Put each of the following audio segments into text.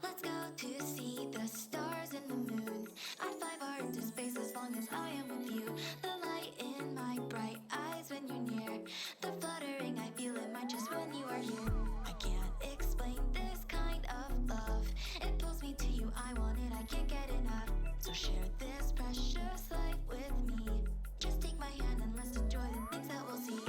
Let's go to see the stars and the moon. I'd fly far into space as long as I am with you. The light in my bright eyes when you're near. The fluttering I feel in my chest when you are here. I can't explain this kind of love. It pulls me to you, I want it, I can't get enough. So share this precious life with me. Just take my hand and let's enjoy the things that we'll see.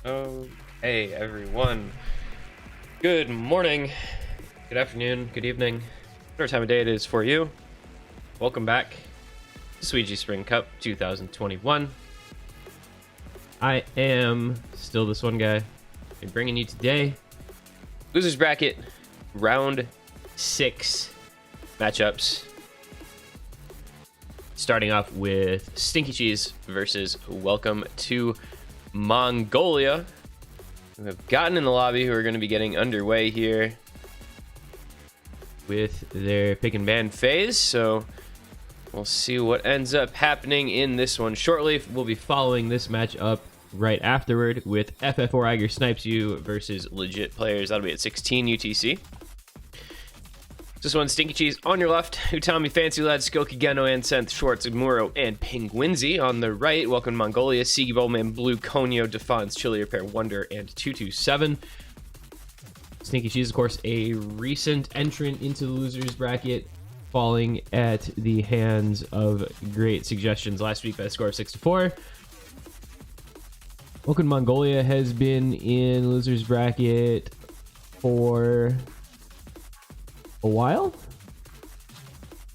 Oh, hey everyone. Good morning, good afternoon, good evening, whatever time of day it is for you. Welcome back to Suiji Spring Cup 2021. I am still this one guy. I'm bringing you today Losers Bracket Round 6 matchups. Starting off with StinkyCheese versus Welcome to Mongolia, who have gotten in the lobby, who are going to be getting underway here with their pick and ban phase. So We'll see what ends up happening in this one shortly. We'll be following this match up right afterward with FF4 Eiger Snipes You versus legit players. That'll be at 16 UTC. This one, StinkyCheese on your left, Utami, Fancy Lad, Skoki, Geno, Ansenth, Schwartz, Muro, and Penguinzy on the right. Welcome Mongolia, Sigi, Bowman, Blue, Konyo, Defons, Chili Repair, Wonder, and 227. StinkyCheese, of course, a recent entrant into the losers bracket, falling at the hands of great suggestions last week by a score of 6-4. Welcome Mongolia has been in losers bracket for a while.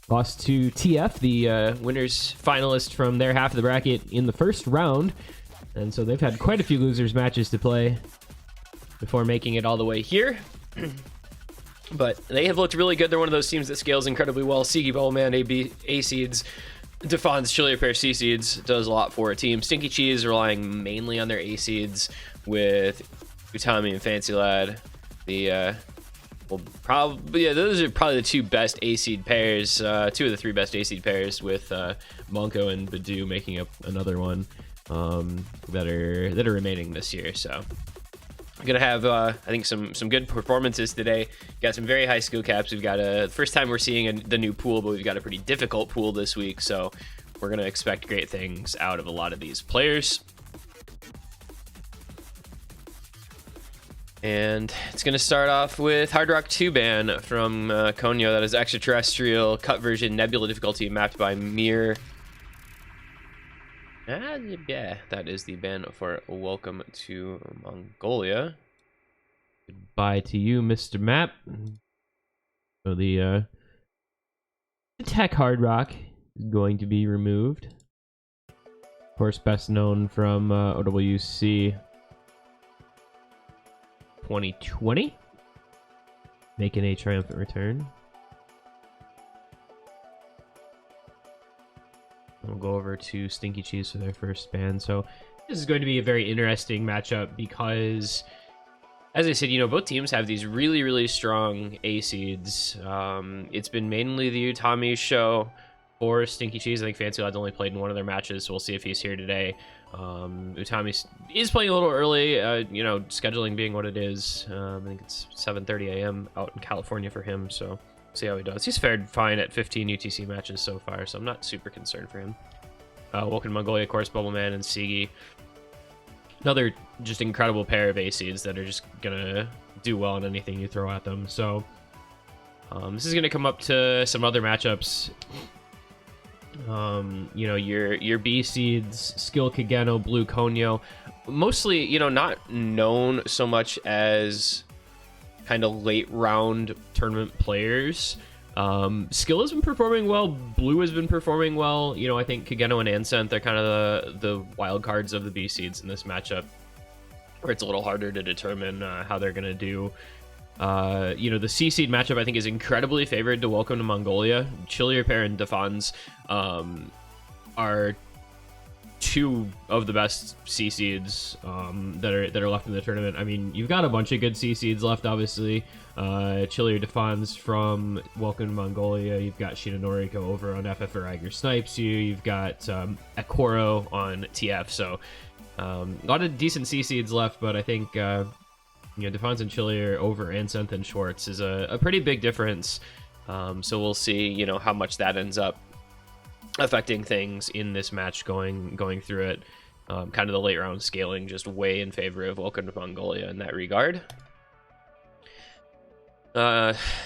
Lost to TF, the winners finalist from their half of the bracket in the first round. And so they've had quite a few losers matches to play before making it all the way here. But they have looked really good. They're one of those teams that scales incredibly well. Sigi, Bowman, A Seeds, Defons, Chili Repair, C Seeds does a lot for a team. StinkyCheese relying mainly on their A Seeds with Utami and Fancy Lad. Well, probably, yeah, those are probably the two best A-seed pairs, two of the three best A-seed pairs, with Monko and Badu making up another one that are remaining this year. So we're gonna have I think some good performances today. Got some very high skill caps. We've got the first time we're seeing the new pool, but we've got a pretty difficult pool this week, so we're gonna expect great things out of a lot of these players. And it's going to start off with Hard Rock 2 ban from Konyo. That is extraterrestrial cut version Nebula difficulty mapped by Mir. Yeah, that is the ban for Welcome to Mongolia. Goodbye to you, Mr. Map. So the Tech Hard Rock is going to be removed. Of course, best known from OWC 2020, making a triumphant return. We'll go over to StinkyCheese for their first ban. So this is going to be a very interesting matchup because, as I said, you know, both teams have these really, really strong A seeds. It's been mainly the Utami show for StinkyCheese. I think Fancy Lad's only played in one of their matches, so we'll see if he's here today. Utami is playing a little early, you know, scheduling being what it is. I think it's 7:30 a.m. out in California for him, so see how he does. He's fared fine at 15 UTC matches so far, so I'm not super concerned for him. Welcome to Mongolia, of course, Bubbleman and Sigi. Another just incredible pair of A seeds that are just gonna do well in anything you throw at them. So this is gonna come up to some other matchups. You know, your B seeds, Skill Kageno, Blue Konyo, mostly, you know, not known so much as kind of late round tournament players. Skill has been performing well, Blue has been performing well. You know, I think Kageno and Ansenth are kind of the wild cards of the B seeds in this matchup, where it's a little harder to determine how they're gonna do. You know, the C seed matchup I think is incredibly favored to Welcome to Mongolia. Chili Repair and Defons are two of the best C seeds that are left in the tournament. I mean, you've got a bunch of good C seeds left, obviously. Chili Defons from Welcome to Mongolia. You've got Shinonori over on FF or Eiger Snipes You. You've got Ekoro on TF. So a lot of decent C seeds left, but I think you know, Defons and Chili are over Ansenth and Schwartz is a pretty big difference. So we'll see, you know, how much that ends up affecting things in this match going through it. Kind of the late round scaling just way in favor of Welcome to Mongolia in that regard.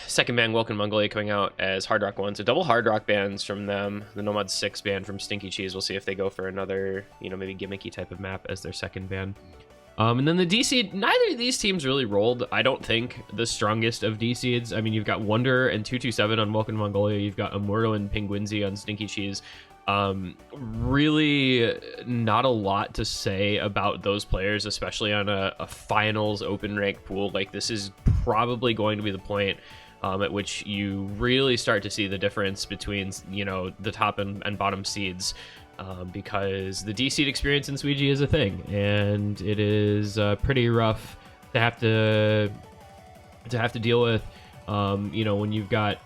Second ban, Welcome to Mongolia, coming out as Hard Rock 1. So double Hard Rock bans from them. The Nomad 6 ban from StinkyCheese. We'll see if they go for another, you know, maybe gimmicky type of map as their second ban. And then the D seed, neither of these teams really rolled, I don't think, the strongest of D seeds. I mean, you've got Wonder and 227 on Welcome to Mongolia. You've got Amuro and Penguinzy on StinkyCheese. Really not a lot to say about those players, especially on a finals open rank pool. Like, this is probably going to be the point at which you really start to see the difference between, you know, the top and bottom seeds. Because the D seed experience in Suiji is a thing, and it is pretty rough to have to deal with. You know, when you've got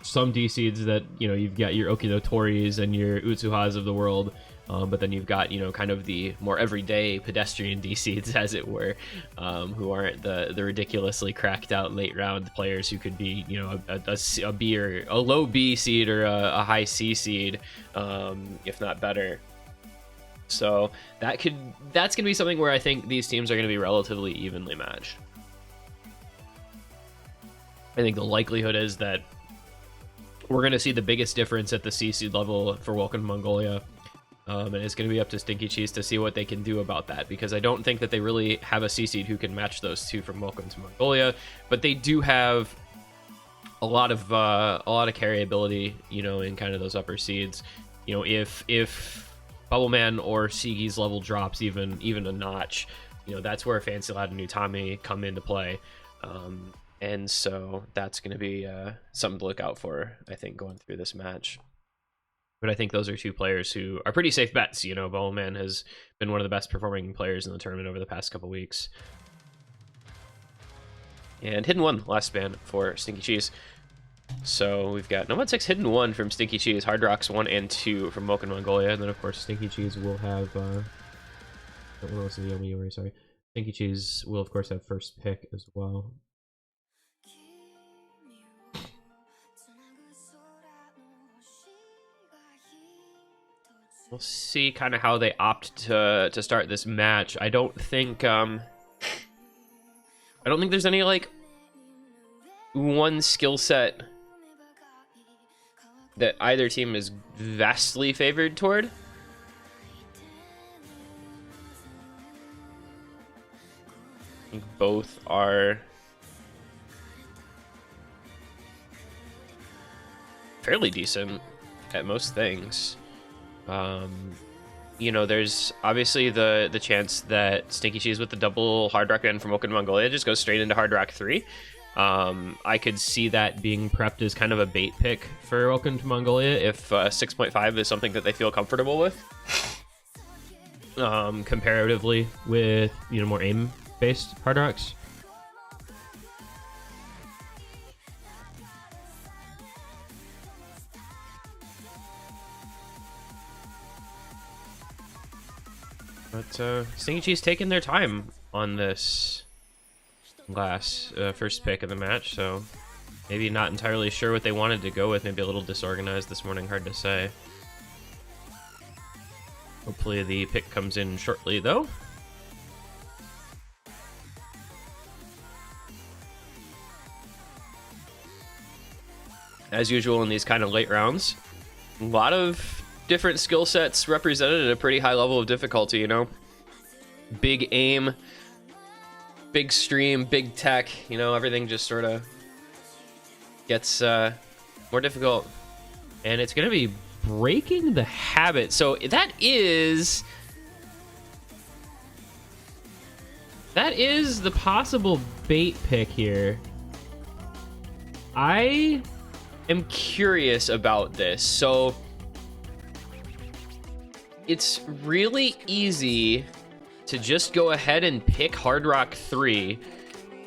some D seeds that, you know, you've got your Okinotoris and your Utsuhas of the world, but then you've got, you know, kind of the more everyday pedestrian D seeds, as it were, who aren't the ridiculously cracked out late round players who could be, you know, a B or a low B seed or a high C seed, if not better. So that's gonna be something where I think these teams are gonna be relatively evenly matched. I think the likelihood is that we're going to see the biggest difference at the C seed level for Welcome to Mongolia, and it's going to be up to StinkyCheese to see what they can do about that, because I don't think that they really have a C seed who can match those two from Welcome to Mongolia, but they do have a lot of carry ability, you know, in kind of those upper seeds. You know, if Bubbleman or Sigi's level drops even a notch, you know, that's where Fancy Lad and Utami come into play. And so that's going to be something to look out for, I think, going through this match. But I think those are two players who are pretty safe bets. You know, Bubbleman has been one of the best performing players in the tournament over the past couple weeks. And Hidden 1 last span for StinkyCheese. So we've got Nomad 6 Hidden 1 from StinkyCheese, Hard Rocks 1 and 2 from Welcome to Mongolia. And then, of course, StinkyCheese will have... sorry. StinkyCheese will, of course, have first pick as well. We'll see kind of how they opt to start this match. I don't think there's any like one skill set that either team is vastly favored toward. I think both are fairly decent at most things. You know, there's obviously the chance that StinkyCheese with the double Hard Rock N from Welcome to Mongolia just goes straight into Hard Rock 3. I could see that being prepped as kind of a bait pick for Welcome to Mongolia if 6.5 is something that they feel comfortable with. Comparatively with, you know, more aim-based Hard Rocks. But StinkyCheese taking their time on this last first pick of the match, so maybe not entirely sure what they wanted to go with. Maybe a little disorganized this morning, hard to say. Hopefully the pick comes in shortly, though. As usual in these kind of late rounds, a lot of different skill sets represented at a pretty high level of difficulty, you know? Big aim, big stream, big tech, you know, everything just sort of gets more difficult. And it's going to be breaking the habit. So that is the possible bait pick here. I am curious about this. So it's really easy to just go ahead and pick Hard Rock 3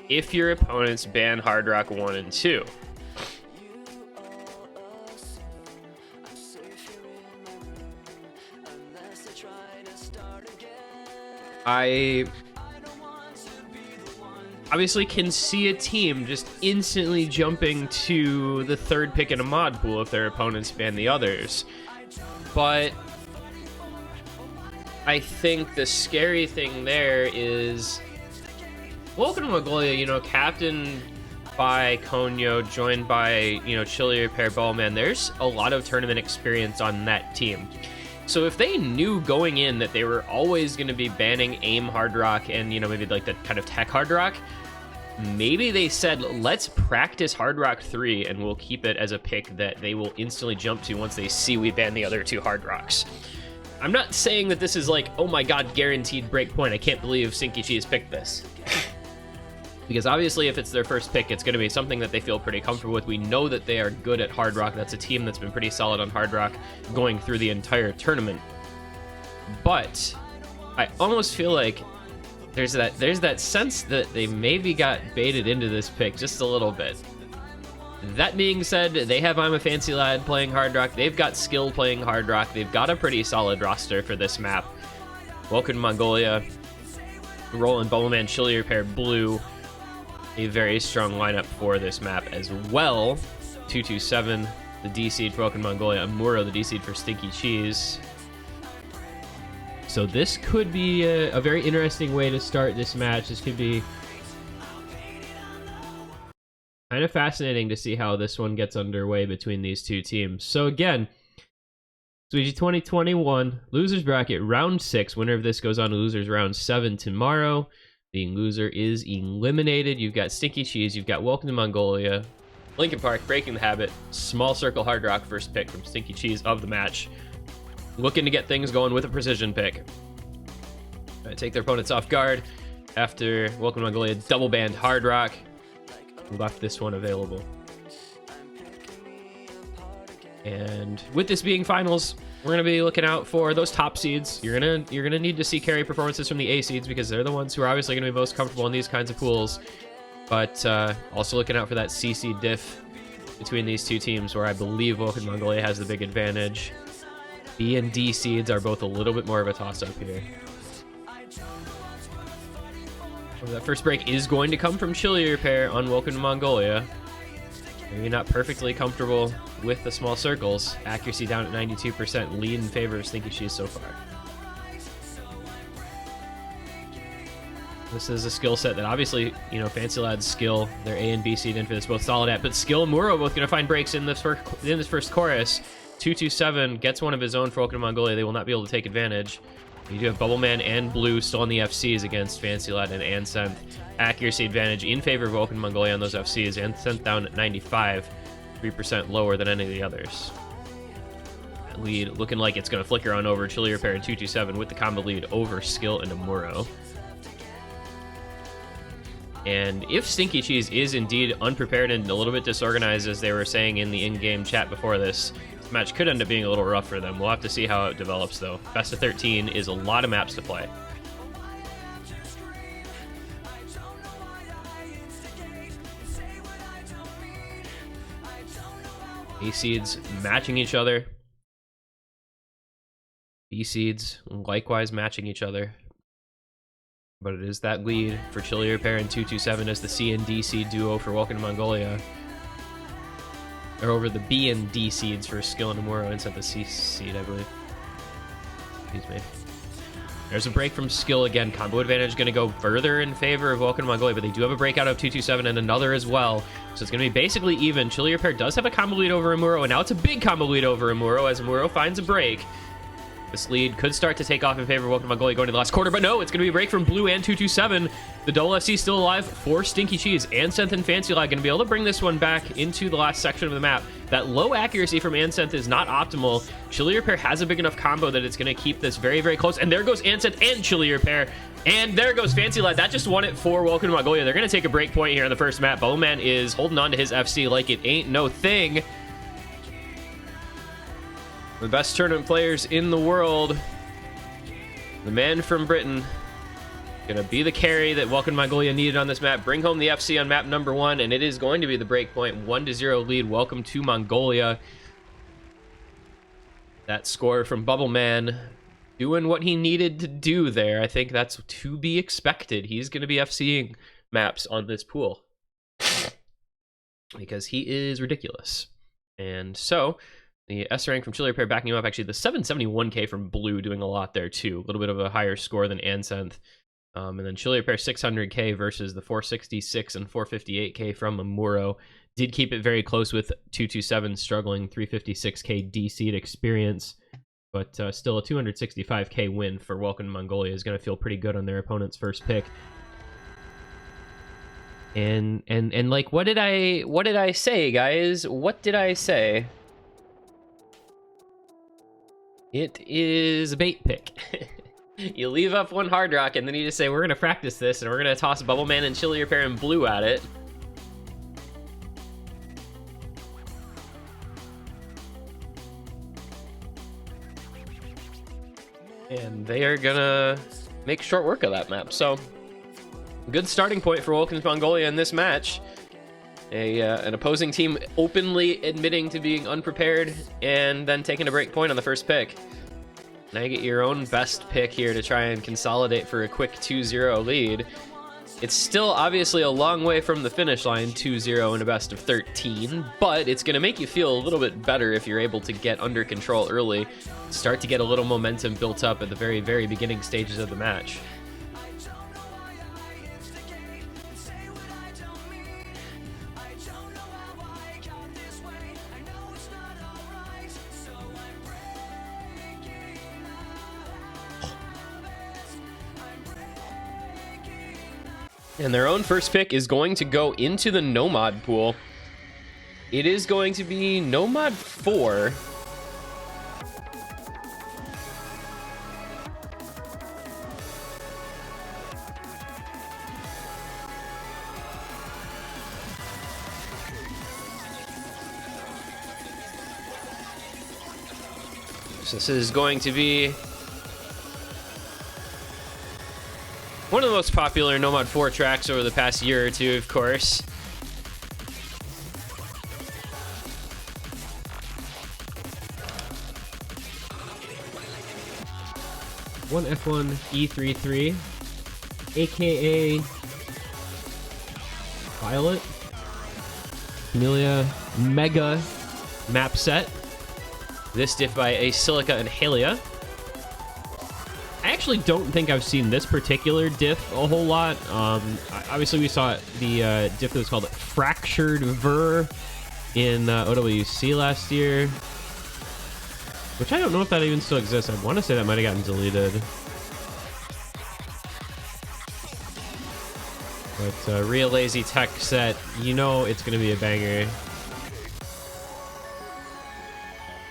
if your opponents ban Hard Rock 1 and 2. I obviously can see a team just instantly jumping to the third pick in a mod pool if their opponents ban the others. But I think the scary thing there is Welcome to Mongolia, you know, captained by Konyo, joined by, you know, Chili Repair Ballman. There's a lot of tournament experience on that team. So if they knew going in that they were always going to be banning aim Hard Rock and, you know, maybe like the kind of tech Hard Rock, maybe they said, let's practice Hard Rock 3 and we'll keep it as a pick that they will instantly jump to once they see we ban the other two Hard Rocks. I'm not saying that this is like, oh my god, guaranteed breakpoint. I can't believe StinkyCheese picked this. Because obviously if it's their first pick, it's going to be something that they feel pretty comfortable with. We know that they are good at Hard Rock. That's a team that's been pretty solid on Hard Rock going through the entire tournament. But I almost feel like there's that sense that they maybe got baited into this pick just a little bit. That being said, they have I'm a Fancy Lad playing Hard Rock. They've got Skill playing Hard Rock. They've got a pretty solid roster for this map. Welcome to Mongolia. Roland, Bubbleman, Chili Repair, Blue. A very strong lineup for this map as well. 227, the D-Seed for Welcome to Mongolia. Amuro, the D-Seed for StinkyCheese. So this could be a very interesting way to start this match. This could be kind of fascinating to see how this one gets underway between these two teams. So again, Suiji 2021, losers bracket, round 6. Winner of this goes on to losers round 7 tomorrow. The loser is eliminated. You've got StinkyCheese, you've got Welcome to Mongolia, Linkin Park, Breaking the Habit, Small Circle Hard Rock, first pick from StinkyCheese of the match. Looking to get things going with a precision pick. Take their opponents off guard after Welcome to Mongolia double banned Hard Rock. Left this one available. And with this being finals, we're gonna be looking out for those top seeds. You're gonna need to see carry performances from the A seeds because they're the ones who are obviously gonna be most comfortable in these kinds of pools. But also looking out for that C seed diff between these two teams, where I believe Welcome to Mongolia has the big advantage. B and D seeds are both a little bit more of a toss-up here. Well, that first break is going to come from Chili Repair on Welcome to Mongolia. Maybe not perfectly comfortable with the small circles. Accuracy down at 92%, lead in favor of StinkyCheese so far. This is a skill set that obviously, you know, Fancy Lad's skill, their A and B seed in for this both solid at, but Skill and Muro both going to find breaks in this first chorus. 227 gets one of his own for Welcome to Mongolia. They will not be able to take advantage. You do have Bubbleman and Blue still on the FCs against Fancy Lad and Anseth. Accuracy advantage in favor of Welcome to Mongolia on those FCs. Anseth down at 95, 3% lower than any of the others. That lead looking like it's going to flicker on over Chili Repair and 227 with the combo lead over Skill and Amuro. And if StinkyCheese is indeed unprepared and a little bit disorganized, as they were saying in the in-game chat before this match could end up being a little rough for them. We'll have to see how it develops, though. Best of 13 is a lot of maps to play. A seeds matching each other. B seeds likewise matching each other. But it is that lead for Chili Repair and 227 as the C and D seed duo for Welcome to Mongolia. They're over the B and D seeds for Skill and Amuro instead of the C seed, I believe. Excuse me. There's a break from Skill again. Combo advantage going to go further in favor of Welcome to Mongolia, but they do have a breakout of 227 and another as well. So it's going to be basically even. Chili Repair does have a combo lead over Amuro, and now it's a big combo lead over Amuro as Amuro finds a break. This lead could start to take off in favor of Welcome to Mongolia going to the last quarter, but no, it's going to be a break from Blue and 227. The double FC still alive for StinkyCheese. Anseth and Fancy Lad going to be able to bring this one back into the last section of the map. That low accuracy from Anseth is not optimal. Chili Repair has a big enough combo that it's going to keep this very, very close. And there goes Anseth and Chili Repair. And there goes Fancy Lad. That just won it for Welcome to Mongolia. They're going to take a break point here on the first map. Bowman is holding on to his FC like it ain't no thing. The best tournament players in the world. The man from Britain. Gonna be the carry that Welcome to Mongolia needed on this map. Bring home the FC on map number 1, and it is going to be the break point. 1-0 lead. Welcome to Mongolia. That score from Bubbleman doing what he needed to do there. I think that's to be expected. He's gonna be FCing maps on this pool because he is ridiculous. And so the S rank from Chili Repair backing him up. Actually, the 771k from Blue doing a lot there too. A little bit of a higher score than Anseth. And then Chili Repair 600k versus the 466 and 458k from Amuro. Did keep it very close with 227 struggling 356k D-Seed experience. But still a 265k win for Welcome to Mongolia is going to feel pretty good on their opponent's first pick. And like, what did I say, guys? What did I say? It is a bait pick. You leave up one Hard Rock, and then you just say, we're going to practice this, and we're going to toss Bubbleman and Chili Repair and Blue at it. And they are going to make short work of that map. So, good starting point for Welcome to Mongolia in this match. An opposing team openly admitting to being unprepared and then taking a break point on the first pick. Now you get your own best pick here to try and consolidate for a quick 2-0 lead. It's still obviously a long way from the finish line, 2-0 in a best of 13, but it's going to make you feel a little bit better if you're able to get under control early, start to get a little momentum built up at the very, very beginning stages of the match. And their own first pick is going to go into the Nomad pool. It is going to be Nomad 4. So this is going to be one of the most popular Nomad 4 tracks over the past year or two, of course. One F1 E33, aka Violet, Amelia Mega map set. This diff by a Silica and Halia. I actually don't think I've seen this particular diff a whole lot. Obviously, we saw the diff that was called Fractured Ver in OWC last year, which I don't know if that even still exists. I want to say that might have gotten deleted. But Real Lazy Tech set, you know it's going to be a banger.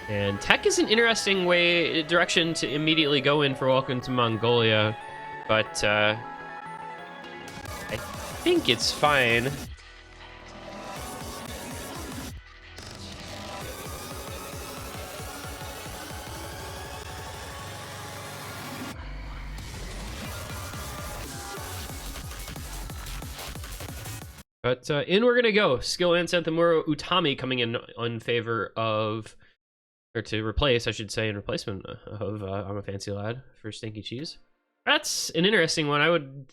And Tech is an interesting direction to immediately go in for Welcome to Mongolia, but I think it's fine. But in we're gonna go. Skill and Senthimuro Utami coming in favor of, or to replace, I should say, in replacement of I'm a Fancy Lad for StinkyCheese. That's an interesting one. I would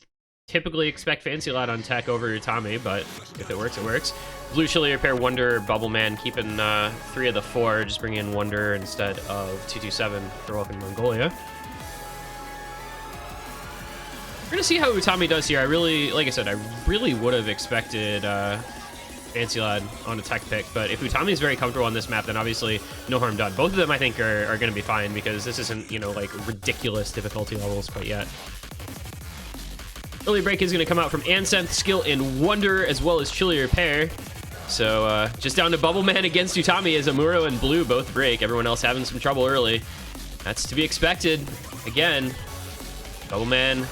typically expect Fancy Lad on Tech over Utami, but if it works, it works. Blue Chili Repair, Wonder, Bubble Man, keeping 3 of the 4, just bringing in Wonder instead of 227 for Welcome to Mongolia. We're gonna see how Utami does here. I really, like I said, I really would have expected Fancy Lad on a Tech pick, but if Utami is very comfortable on this map, then obviously no harm done. Both of them, I think, are going to be fine because this isn't, you know, like ridiculous difficulty levels quite yet. Early break is going to come out from Anseth, Skill, and Wonder, as well as Chili Repair. So just down to Bubble Man against Utami as Amuro and Blue both break. Everyone else having some trouble early. That's to be expected. Again, Bubble Man,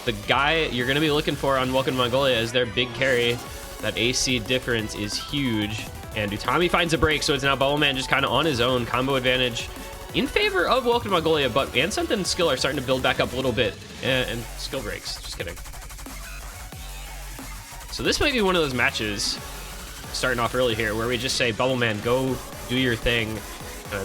the guy you're going to be looking for on Welcome to Mongolia is their big carry. That AC difference is huge. And Utami finds a break, so it's now Bubble Man just kind of on his own. Combo advantage in favor of Welcome to Mongolia, but Anseth and Skill are starting to build back up a little bit. And Skill breaks. Just kidding. So this might be one of those matches, starting off early here, where we just say, Bubble Man, go do your thing.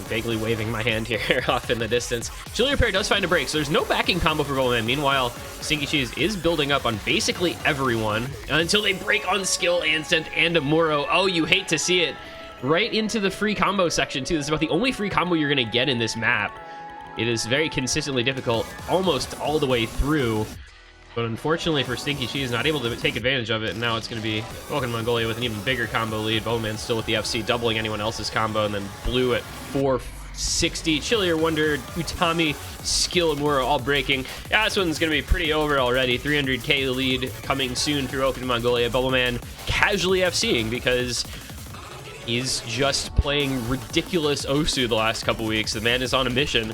Vaguely waving my hand here off in the distance. Chili Repair does find a break, so there's no backing combo for Bubble Man. Meanwhile, StinkyCheese is building up on basically everyone until they break on Skill, Anseth, and Amuro. Oh, you hate to see it. Right into the free combo section, too. This is about the only free combo you're going to get in this map. It is very consistently difficult almost all the way through. But unfortunately for StinkyCheese, not able to take advantage of it, and now it's going to be Welcome to Mongolia with an even bigger combo lead. Bowman still with the FC, doubling anyone else's combo, and then Blue at 460. Chili or Wonder, Utami, Skill, and Amuro all breaking. Yeah, this one's going to be pretty over already. 300k lead coming soon through Welcome to Mongolia. Bubbleman casually FCing because he's just playing ridiculous Osu the last couple weeks. The man is on a mission.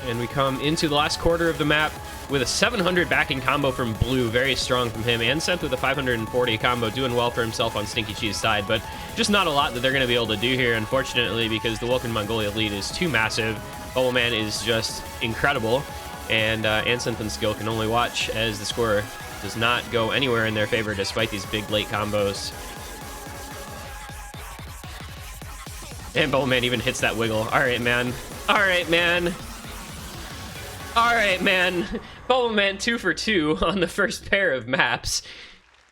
And we come into the last quarter of the map. with a 700 backing combo from Blue, very strong from him, and Seth with a 540 combo, doing well for himself on StinkyCheese side, but just not a lot that they're going to be able to do here, unfortunately, because the Welcome Mongolia lead is too massive. Bubbleman is just incredible, and Ansynth and Skill can only watch as the score does not go anywhere in their favor despite these big late combos. And Bubbleman even hits that wiggle. All right, man. All right, man. All right, man. Bubbleman 2 for 2 on the first pair of maps.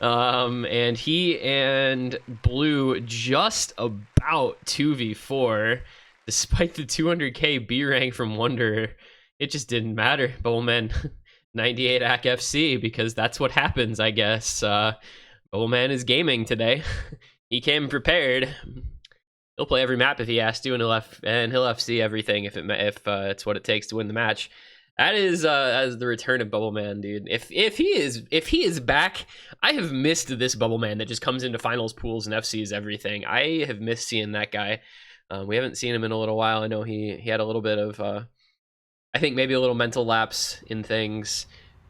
And he and Blue just about 2v4. Despite the 200k B rank from Wonder, it just didn't matter. Bubbleman 98 AC FC, because that's what happens, I guess. Bubbleman is gaming today. He came prepared. He'll play every map if he has to, and he'll FC everything if it's what it takes to win the match. That is as the return of Bubbleman, dude. If he is back, I have missed this Bubbleman that just comes into finals pools and FCs everything. I have missed seeing that guy. We haven't seen him in a little while. I know he had a little bit of I think maybe a little mental lapse in things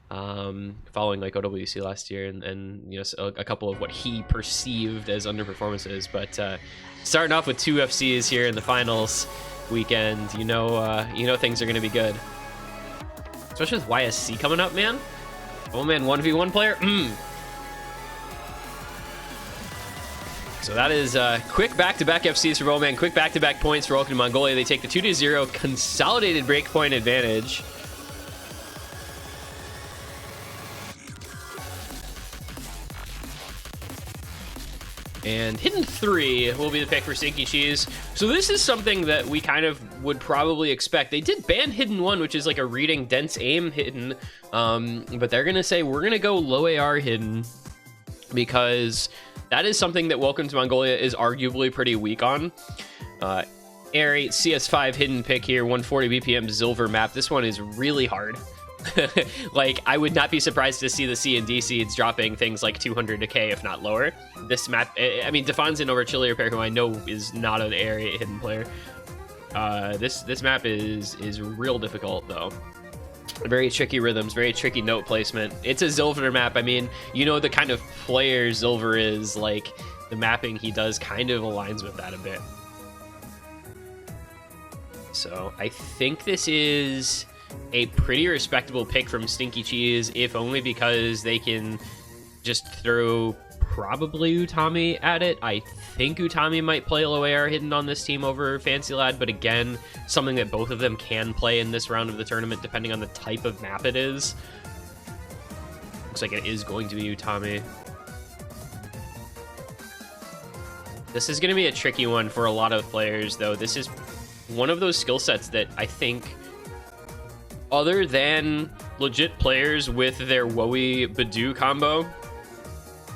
following like OWC last year, and you know, a couple of what he perceived as underperformances. But starting off with 2 FCs here in the finals weekend, you know things are going to be good. Especially with YSC coming up, man. Oh man, 1v1 player. So that is quick back-to-back FCs for Bubbleman, quick back-to-back points for Welcome to Mongolia. They take the 2-0 consolidated breakpoint advantage. And Hidden 3 will be the pick for StinkyCheese. So this is something that we kind of would probably expect. They did ban Hidden 1, which is like a reading dense aim Hidden. But they're going to say, we're going to go low AR Hidden, because that is something that Welcome to Mongolia is arguably pretty weak on. Air 8 CS5 Hidden pick here, 140 BPM Silver map. This one is really hard. Like, I would not be surprised to see the C and D seeds dropping things like 200 to K, if not lower. This map, I mean, Defonzin over Chili Repair, who I know is not an Air 8 Hidden player. This map is real difficult, though. Very tricky rhythms, very tricky note placement. It's a Zilver map. I mean, you know the kind of player Zilver is, like, the mapping he does kind of aligns with that a bit. So, I think this is a pretty respectable pick from StinkyCheese, if only because they can just throw probably Utami at it. I think Utami might play low AR Hidden on this team over Fancy Lad, but again, something that both of them can play in this round of the tournament, depending on the type of map it is. Looks like it is going to be Utami. This is going to be a tricky one for a lot of players, though. This is one of those skill sets that I think, other than legit players with their Wowie Badoo combo,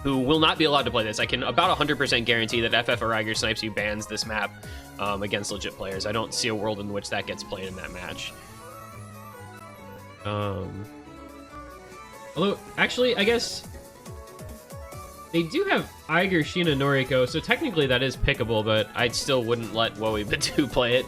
who will not be allowed to play this, I can about 100% guarantee that FF or Iger Snipes you bans this map against legit players. I don't see a world in which that gets played in that match. Although, actually, I guess they do have Iger, Sheena, Noriko, so technically that is pickable, but I still wouldn't let Wowie Badoo play it.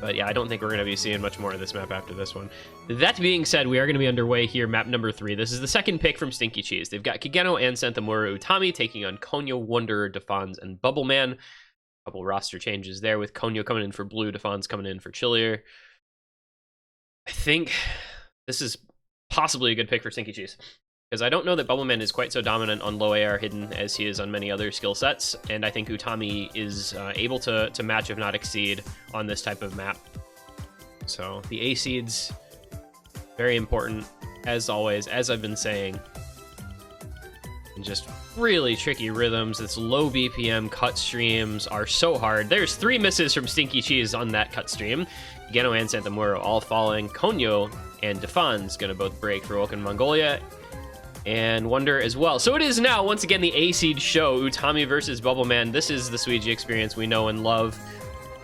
But yeah, I don't think we're going to be seeing much more of this map after this one. That being said, we are going to be underway here, map number 3. This is the second pick from StinkyCheese. They've got Kigeno and Santhamura Utami taking on Konyo, Wanderer, Defonz, and Bubbleman. A couple roster changes there, with Konyo coming in for Blue, Defonz coming in for Chillier. I think this is possibly a good pick for StinkyCheese, because I don't know that Bubbleman is quite so dominant on low AR Hidden as he is on many other skill sets, and I think Utami is able to match, if not exceed, on this type of map. So the A seeds, very important, as always, as I've been saying. And just really tricky rhythms. This low BPM cut streams are so hard. There's 3 misses from StinkyCheese on that cut stream. Geno and Santhamura all falling. Konyo and Defonz gonna both break for Welcome to Mongolia, and Wonder as well. So it is now, once again, the A-Seed show, Utami versus Bubbleman. This is the Suiji experience we know and love.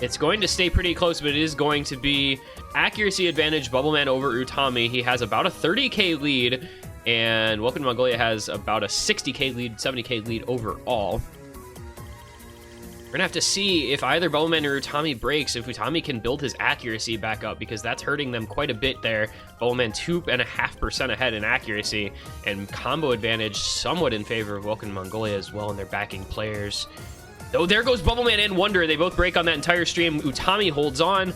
It's going to stay pretty close, but it is going to be accuracy advantage Bubbleman over Utami. He has about a 30k lead, and Welcome to Mongolia has about a 60k lead, 70k lead overall. We're gonna have to see if either Bowman or Utami breaks, if Utami can build his accuracy back up, because that's hurting them quite a bit there. Bowman 2.5% ahead in accuracy, and combo advantage somewhat in favor of Welcome to Mongolia as well, and their backing players. Oh, there goes Bubbleman and Wonder. They both break on that entire stream. Utami holds on,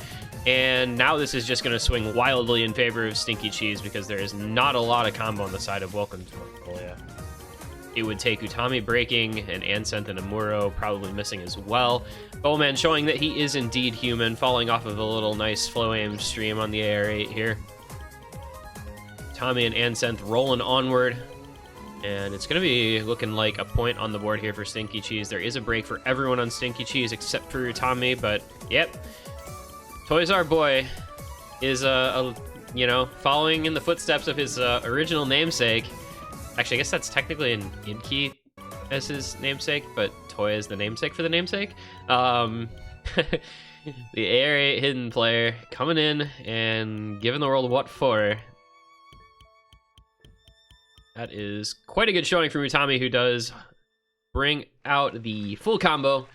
and now this is just gonna swing wildly in favor of StinkyCheese, because there is not a lot of combo on the side of Welcome to Mongolia. It would take Utami breaking, and Ansenth and Amuro probably missing as well. Bowman showing that he is indeed human, falling off of a little nice flow aim stream on the AR8 here. Utami and Ansenth rolling onward, and it's going to be looking like a point on the board here for StinkyCheese. There is a break for everyone on StinkyCheese except for Utami, but yep. Toys R Boy is, you know, following in the footsteps of his original namesake. Actually, I guess that's technically an Inky as his namesake, but Toy is the namesake for the namesake. The AR8 hidden player coming in and giving the world what for. That is quite a good showing from Utami, who does bring out the full combo.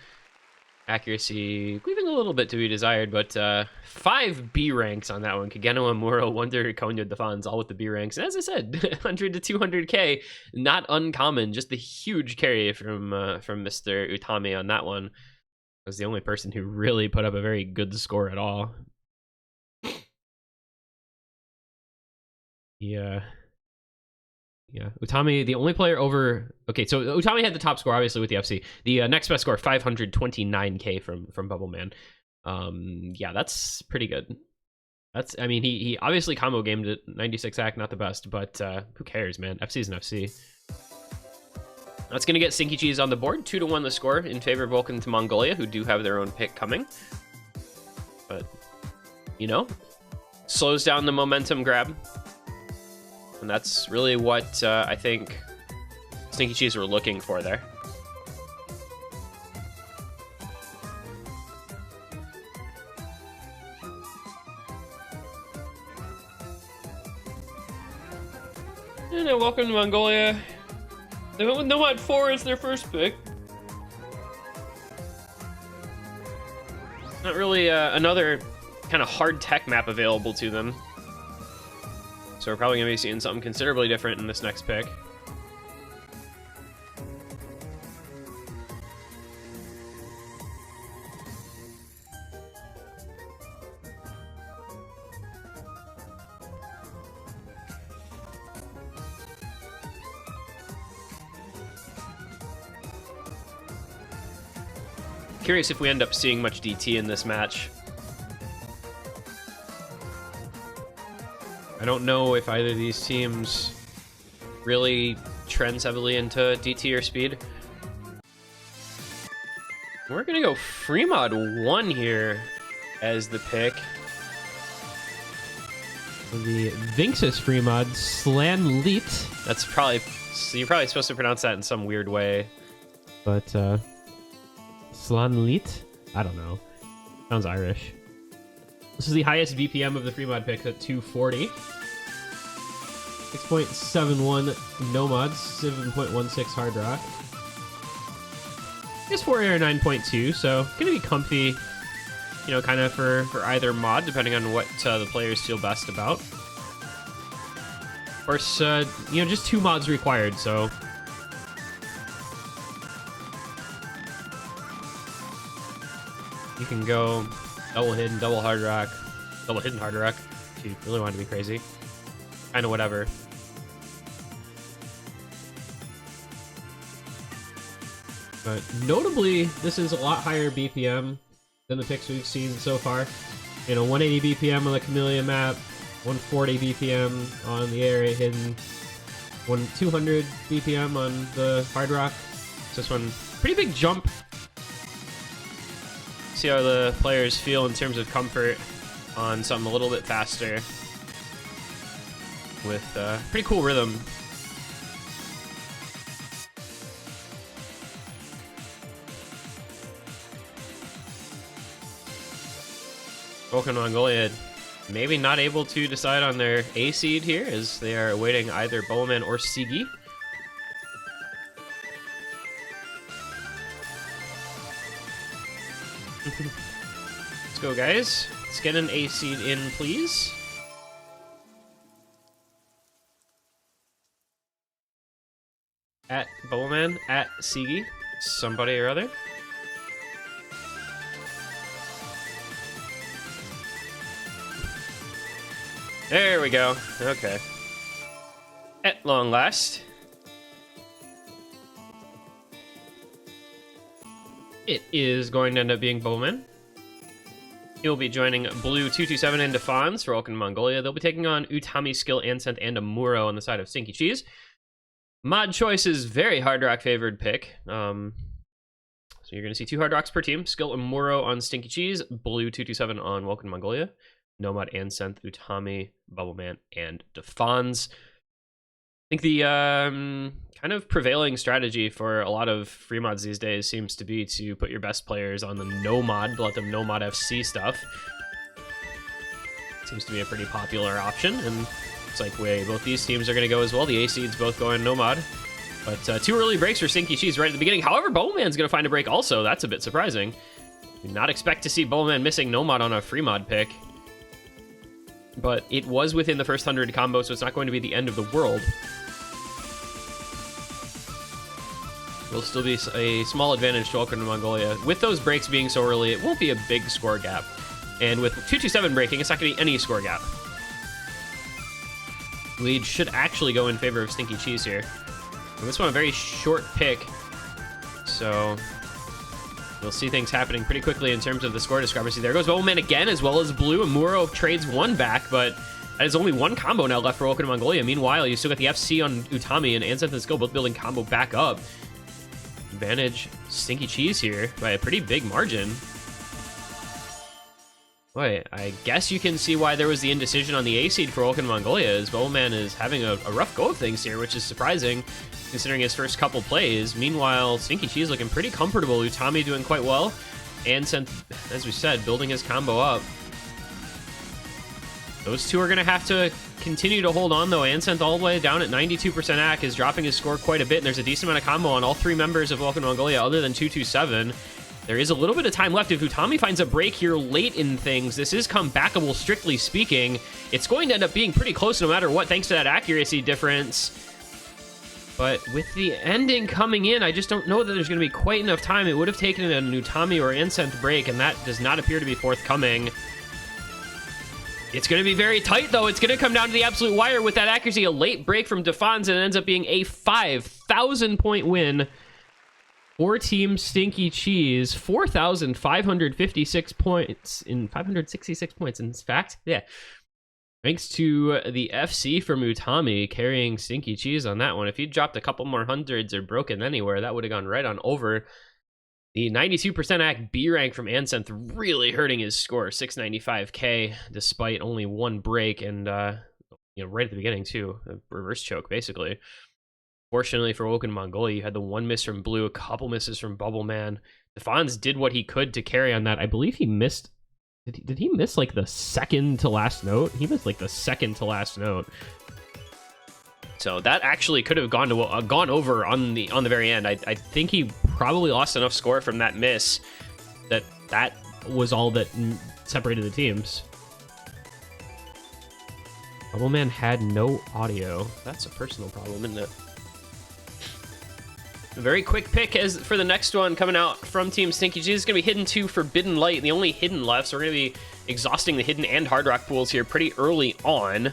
Accuracy leaving a little bit to be desired, but 5 B ranks on that one. Kageno, Amuro, Wonder, Konya, Defans, all with the B ranks. And as I said, 100 to 200k, not uncommon. Just the huge carry from Mr. Utami on that one. Was the only person who really put up a very good score at all. Yeah. Yeah, Utami, the only player over... Okay, so Utami had the top score, obviously, with the FC. The next best score, 529k from Bubbleman. Yeah, that's pretty good. That's, I mean, he obviously combo gamed it, 96 hack, not the best, but who cares, man? FC's an FC. That's going to get StinkyCheese on the board. 2-1 the score in favor of Welcome to Mongolia, who do have their own pick coming. But, you know, slows down the momentum grab. And that's really what I think StinkyCheese were looking for there. And Welcome to Mongolia. They went with Nomad 4 as their first pick. Not really another kind of hard tech map available to them. So we're probably going to be seeing something considerably different in this next pick. Curious if we end up seeing much DT in this match. I don't know if either of these teams really trends heavily into DT or speed. We're gonna go Freemod 1 here as the pick. The Vinxis Freemod Slanleet. That's probably, so you're probably supposed to pronounce that in some weird way. But Slanleet? I don't know. Sounds Irish. This is the highest BPM of the Freemod picks at 240. 6.71 Nomads, 7.16 Hard Rock. I guess 4 air 9.2, so gonna be comfy, you know, kind of for either mod, depending on what the players feel best about. Of course, you know, just 2 mods required, so. You can go double hidden, double hard rock, double hidden hard rock, if you really want to be crazy. Kind of whatever. But notably, this is a lot higher BPM than the picks we've seen so far. You know, 180 BPM on the Camellia map, 140 BPM on the AR8 hidden, 200 BPM on the hard rock. So this one, pretty big jump. See how the players feel in terms of comfort on something a little bit faster with pretty cool rhythm. Welcome to Mongolia, maybe not able to decide on their A seed here as they are awaiting either Bowman or Sigi. Let's go, guys. Let's get an A seed in, please. At Bowman, at Suiji, somebody or other. There we go. Okay. At long last. It is going to end up being Bowman. He'll be joining Blue 227 and Defons for Welcome to Mongolia. They'll be taking on Utami, Skill, Ansent, and Amuro on the side of StinkyCheese. Mod choice is very Hard Rock favored pick. So you're going to see 2 Hard Rocks per team. Skill Amuro on StinkyCheese, Blue 227 on Welcome to Mongolia. Nomad, Ansent, Utami, Bubbleman, and Defons. I think the kind of prevailing strategy for a lot of free mods these days seems to be to put your best players on the no mod, let them no mod FC stuff. Seems to be a pretty popular option, and it's like way both these teams are going to go as well. The A seeds both going no mod, but 2 early breaks for StinkyCheese right at the beginning. However, Bowman's going to find a break also. That's a bit surprising. Did not expect to see Bowman missing no mod on a free mod pick, but it was within the first 100 combo, so it's not going to be the end of the world. Will still be a small advantage to Welcome to Mongolia. With those breaks being so early, it won't be a big score gap. And with 227 breaking, it's not going to be any score gap. Lead should actually go in favor of StinkyCheese here. And this one, a very short pick, so you'll see things happening pretty quickly in terms of the score discrepancy. There goes Bowman again, as well as Blue. Amuro trades 1 back, but that is only 1 combo now left for Welcome to Mongolia. Meanwhile, you still got the FC on Utami and Ansent and Skill both building combo back up. Advantage StinkyCheese here by a pretty big margin. Boy, I guess you can see why there was the indecision on the A seed for Welcome to Mongolia, as Bowman is having a rough go of things here, which is surprising considering his first couple plays. Meanwhile, StinkyCheese looking pretty comfortable. Utami doing quite well. Ansent, as we said, building his combo up. Those 2 are going to have to continue to hold on, though. Ansent all the way down at 92% AC is dropping his score quite a bit, and there's a decent amount of combo on all 3 members of Welcome to Mongolia other than 227. There is a little bit of time left. If Utami finds a break here late in things, this is comebackable, strictly speaking. It's going to end up being pretty close no matter what, thanks to that accuracy difference. But with the ending coming in, I just don't know that there's going to be quite enough time. It would have taken an Utami or Ansent break, and that does not appear to be forthcoming. It's going to be very tight, though. It's going to come down to the absolute wire with that accuracy. A late break from Defons, and it ends up being a 5,000-point win for Team StinkyCheese. 4,556 points in 566 points. In fact, yeah. Thanks to the FC from Utami carrying StinkyCheese on that one. If he dropped a couple more hundreds or broken anywhere, that would have gone right on over. The 92% AC B rank from Ansent really hurting his score, 695k, despite only 1 break and, right at the beginning too, a reverse choke basically. Fortunately for Welcome to Mongolia, you had the 1 miss from Blue, a couple misses from Bubbleman. Defons did what he could to carry on that. I believe he missed. Did he miss like the second to last note? He missed like the second to last note. So that actually could have gone over on the very end. I think he probably lost enough score from that miss that was all that separated the teams. Bubbleman had no audio. That's a personal problem, isn't it? A very quick pick as for the next one coming out from Team StinkyCheese is going to be Hidden 2 Forbidden Light, the only hidden left. So we're going to be exhausting the hidden and hard rock pools here pretty early on.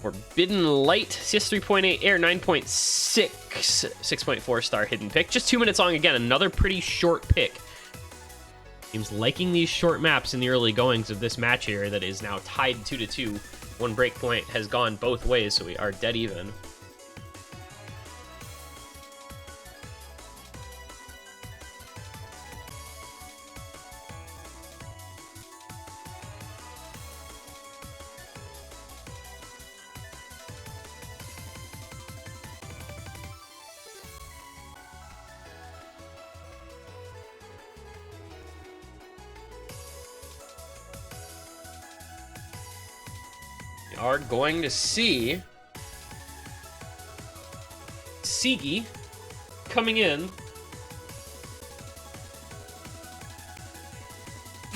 Forbidden Light, CS 3.8, Air 9.6, 6.4 star hidden pick. Just 2 minutes long again, another pretty short pick. Teams liking these short maps in the early goings of this match here that is now tied 2-2. 1 break point has gone both ways, so we are dead even. Are going to see Suiji coming in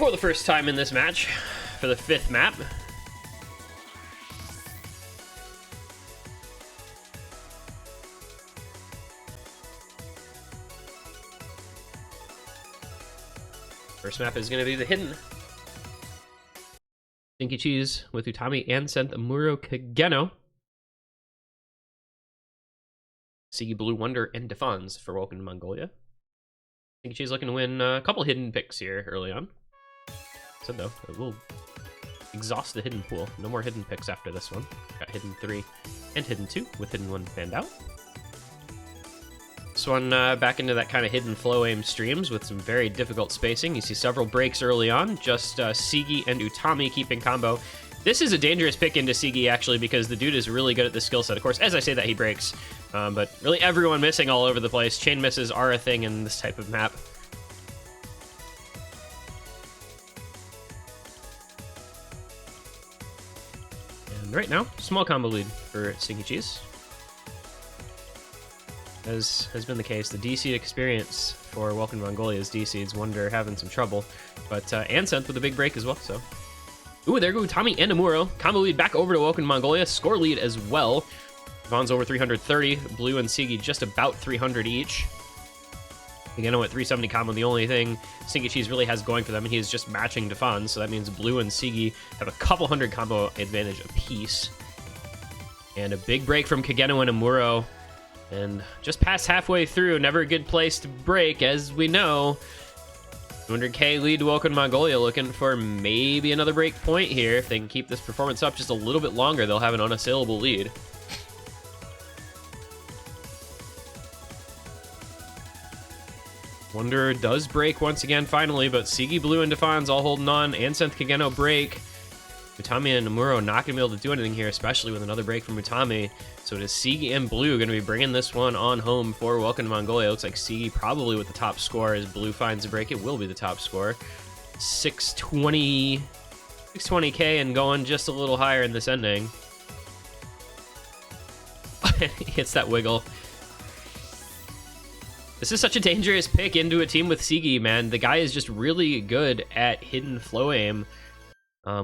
for the first time in this match for the 5th map. First map is going to be the hidden. StinkyCheese with Utami, Ansent, Amuro, Kageno. Suiji, Blue, Wonder, and Defons for Welcome to Mongolia. StinkyCheese looking to win a couple hidden picks here early on. So though, it will exhaust the hidden pool. No more hidden picks after this one. Got hidden 3 and hidden 2 with hidden 1 fanned out. This one back into that kind of hidden flow aim streams with some very difficult spacing. You see several breaks early on, just Suiji and Utami keeping combo. This is a dangerous pick into Suiji, actually, because the dude is really good at the skill set. Of course, as I say that, he breaks. But really everyone missing all over the place. Chain misses are a thing in this type of map. And right now, small combo lead for StinkyCheese. As has been the case, the D-Seed experience for Welcome to Mongolia's D-Seeds. Wonder having some trouble. But Ansent with a big break as well, so... Ooh, there go Utami and Amuro. Combo lead back over to Welcome to Mongolia. Score lead as well. Von's over 330. Blue and Suiji just about 300 each. Again, at 370 combo, the only thing StinkyCheese really has going for them, he is just matching Defons, so that means Blue and Suiji have a couple hundred combo advantage apiece. And a big break from Kageno and Amuro. And just past halfway through, never a good place to break, as we know. 200k lead to Welcome to Mongolia, looking for maybe another break point here. If they can keep this performance up just a little bit longer, they'll have an unassailable lead. Wonder does break once again, finally, but Suiji, Blue, and Defons all holding on. Ansent, Kageno break. Utami and Amuro not going to be able to do anything here, especially with another break from Utami. So it is Suiji and Blue going to be bringing this one on home for Welcome to Mongolia. Looks like Suiji probably with the top score as Blue finds a break. It will be the top score. 620k and going just a little higher in this ending. He hits that wiggle. This is such a dangerous pick into a team with Suiji, man. The guy is just really good at hidden flow aim.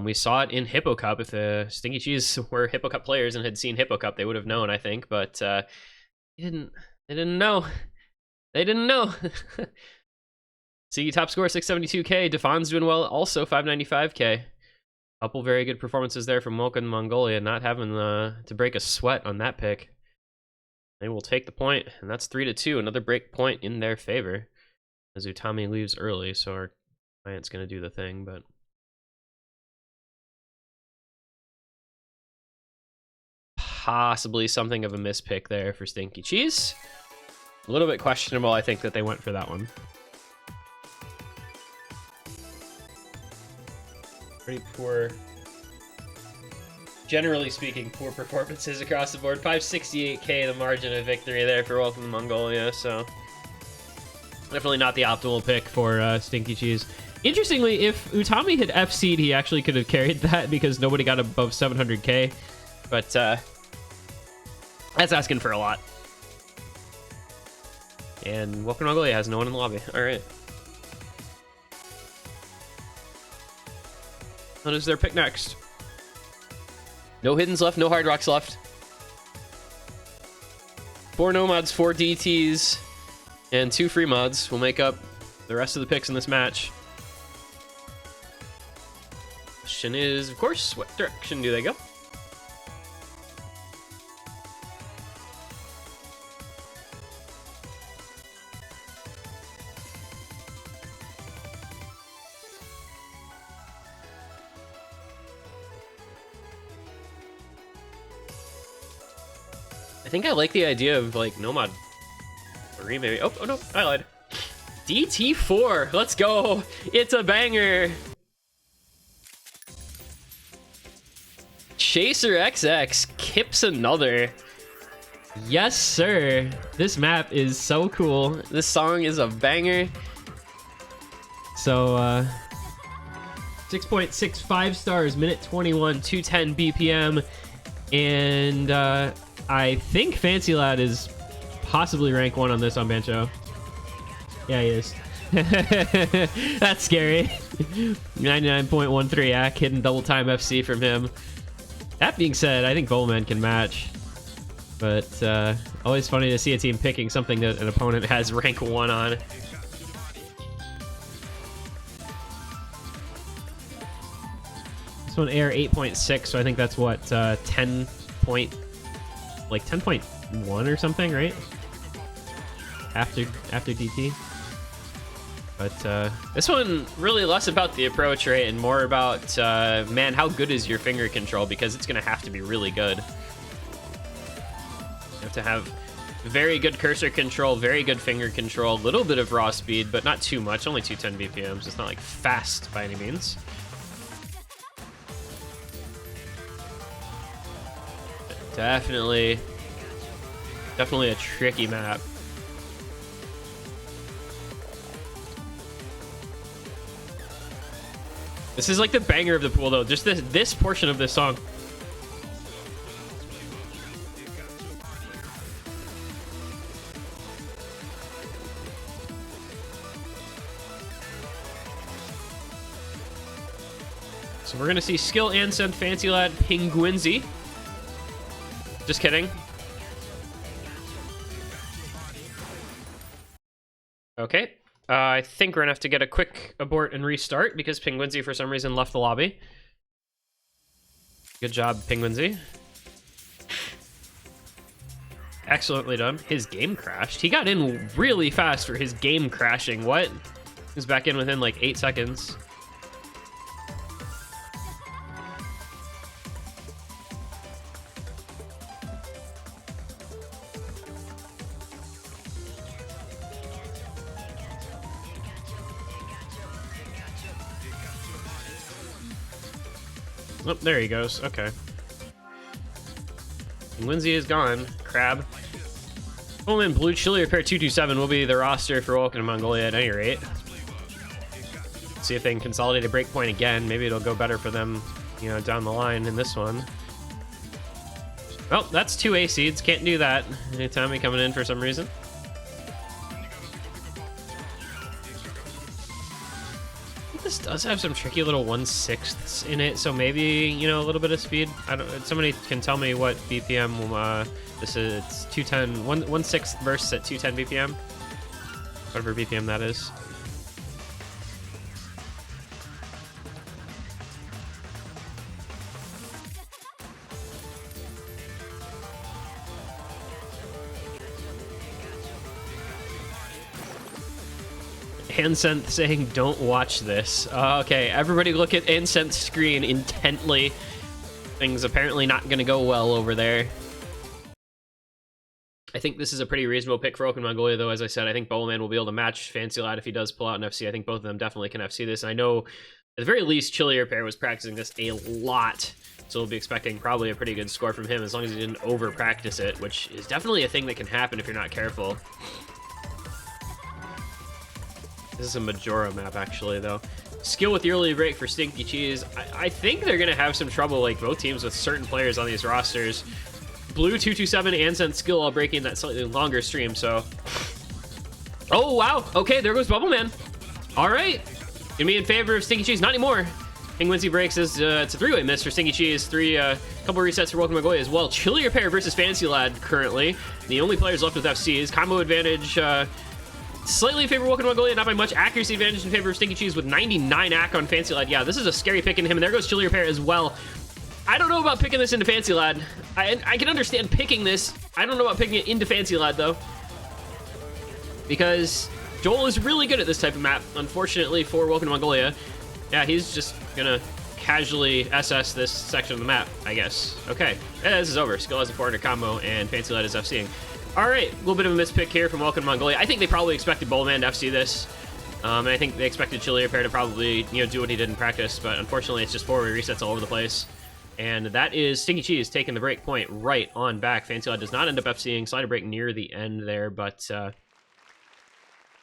We saw it in Hippo Cup. If the StinkyCheese were Hippo Cup players and had seen Hippo Cup, they would have known, I think. But they didn't know. They didn't know. Suiji top score 672k. Defon's doing well, also 595k. Couple very good performances there from Welcome to Mongolia, not having to break a sweat on that pick. They will take the point, and that's 3-2. Another break point in their favor. As Utami leaves early, so our client's going to do the thing, but... possibly something of a mispick there for StinkyCheese. A little bit questionable, I think, that they went for that one. Pretty poor, generally speaking, poor performances across the board. 568k, the margin of victory there for Welcome to Mongolia, so definitely not the optimal pick for StinkyCheese. Interestingly, if Utami had FC'd, he actually could have carried that because nobody got above 700k, but that's asking for a lot. And Welcome to Mongolia has no one in the lobby. All right. What is their pick next? No hiddens left, no hard rocks left. 4 nomads, 4 DTs, and 2 free mods will make up the rest of the picks in this match. Question is, of course, what direction do they go? I think I like the idea of like Nomad 3 maybe. Oh no, I lied. DT4, let's go. It's a banger. Chaser XX kips another. Yes, sir. This map is so cool. This song is a banger. So 6.65 stars, minute 21, 210 BPM, and I think Fancy Lad is possibly rank 1 on this on Bancho. Yeah, he is. That's scary. 99.13 ACK, hidden double time FC from him. That being said, I think Bowman can match. But always funny to see a team picking something that an opponent has rank 1 on. This one air 8.6, so I think that's what 10 point, like 10.1 or something, right? After DT. But this one really less about the approach rate and more about man, how good is your finger control, because it's gonna have to be really good. You have to have very good cursor control, very good finger control, a little bit of raw speed, but not too much, only 210 BPMs. It's not like fast by any means. Definitely a tricky map. This is like the banger of the pool though, just this portion of this song. So we're gonna see Skill and send Fancy Lad Penguinzy. Just kidding. Okay. I think we're gonna have to get a quick abort and restart because Penguinzy for some reason left the lobby. Good job, Penguinzy. Excellently done. His game crashed. He got in really fast for his game crashing. What? He's back in within like 8 seconds. Oh, there he goes. Okay. Lindsay is gone. Crab. Bowman Blue Chili Repair 227 will be the roster for Welcome to Mongolia at any rate. See if they can consolidate a breakpoint again. Maybe it'll go better for them, you know, down the line in this one. Well, that's 2 A seeds. Can't do that anytime we coming in for some reason. This does have some tricky little 1/6 in it, so maybe, you know, a little bit of speed. I don't. Somebody can tell me what BPM this is. It's 210, 1/6 bursts at 210 BPM, whatever BPM that is. Handsense saying don't watch this. Okay, everybody look at Handsense screen intently. Things apparently not gonna go well over there. I think this is a pretty reasonable pick for Open Mongolia, though. As I said, I think Bowman will be able to match Fancy Lad if he does pull out an FC. I think both of them definitely can FC this. And I know, at the very least, Chili Repair was practicing this a lot, so we'll be expecting probably a pretty good score from him as long as he didn't over practice it, which is definitely a thing that can happen if you're not careful. This is a Majora map, actually, though. Skill with the early break for StinkyCheese. I think they're going to have some trouble, like, both teams with certain players on these rosters. Blue 227 and Sent skill all breaking that slightly longer stream, so... Oh, wow! Okay, there goes Bubbleman. All right. Gonna be in favor of StinkyCheese. Not anymore. Penguincy breaks as it's a 3-way miss for StinkyCheese. Couple resets for Welcome Mongolia as well. Chili Repair versus Fancy Lad currently. The only players left with FCs. Combo advantage... slightly in favor of Welcome to Mongolia, not by much. Accuracy advantage in favor of StinkyCheese with 99 AC on Fancy Lad. Yeah, this is a scary pick in him, and there goes Chili Repair as well. I don't know about picking this into Fancy Lad. I can understand picking this. I don't know about picking it into Fancy Lad, though. Because Joel is really good at this type of map, unfortunately for Welcome to Mongolia. Yeah, he's just gonna casually SS this section of the map, I guess. Okay, yeah, this is over. Skill has a 400 combo, and Fancy Lad is FCing. All right, a little bit of a mispick here from Welcome to Mongolia. I think they probably expected Bowman to FC this. And I think they expected Chili Repair to probably, you know, do what he did in practice, but unfortunately it's just 4-way resets all over the place. And that is StinkyCheese taking the break point right on back. Fancy Lad does not end up FCing. Slider break near the end there, but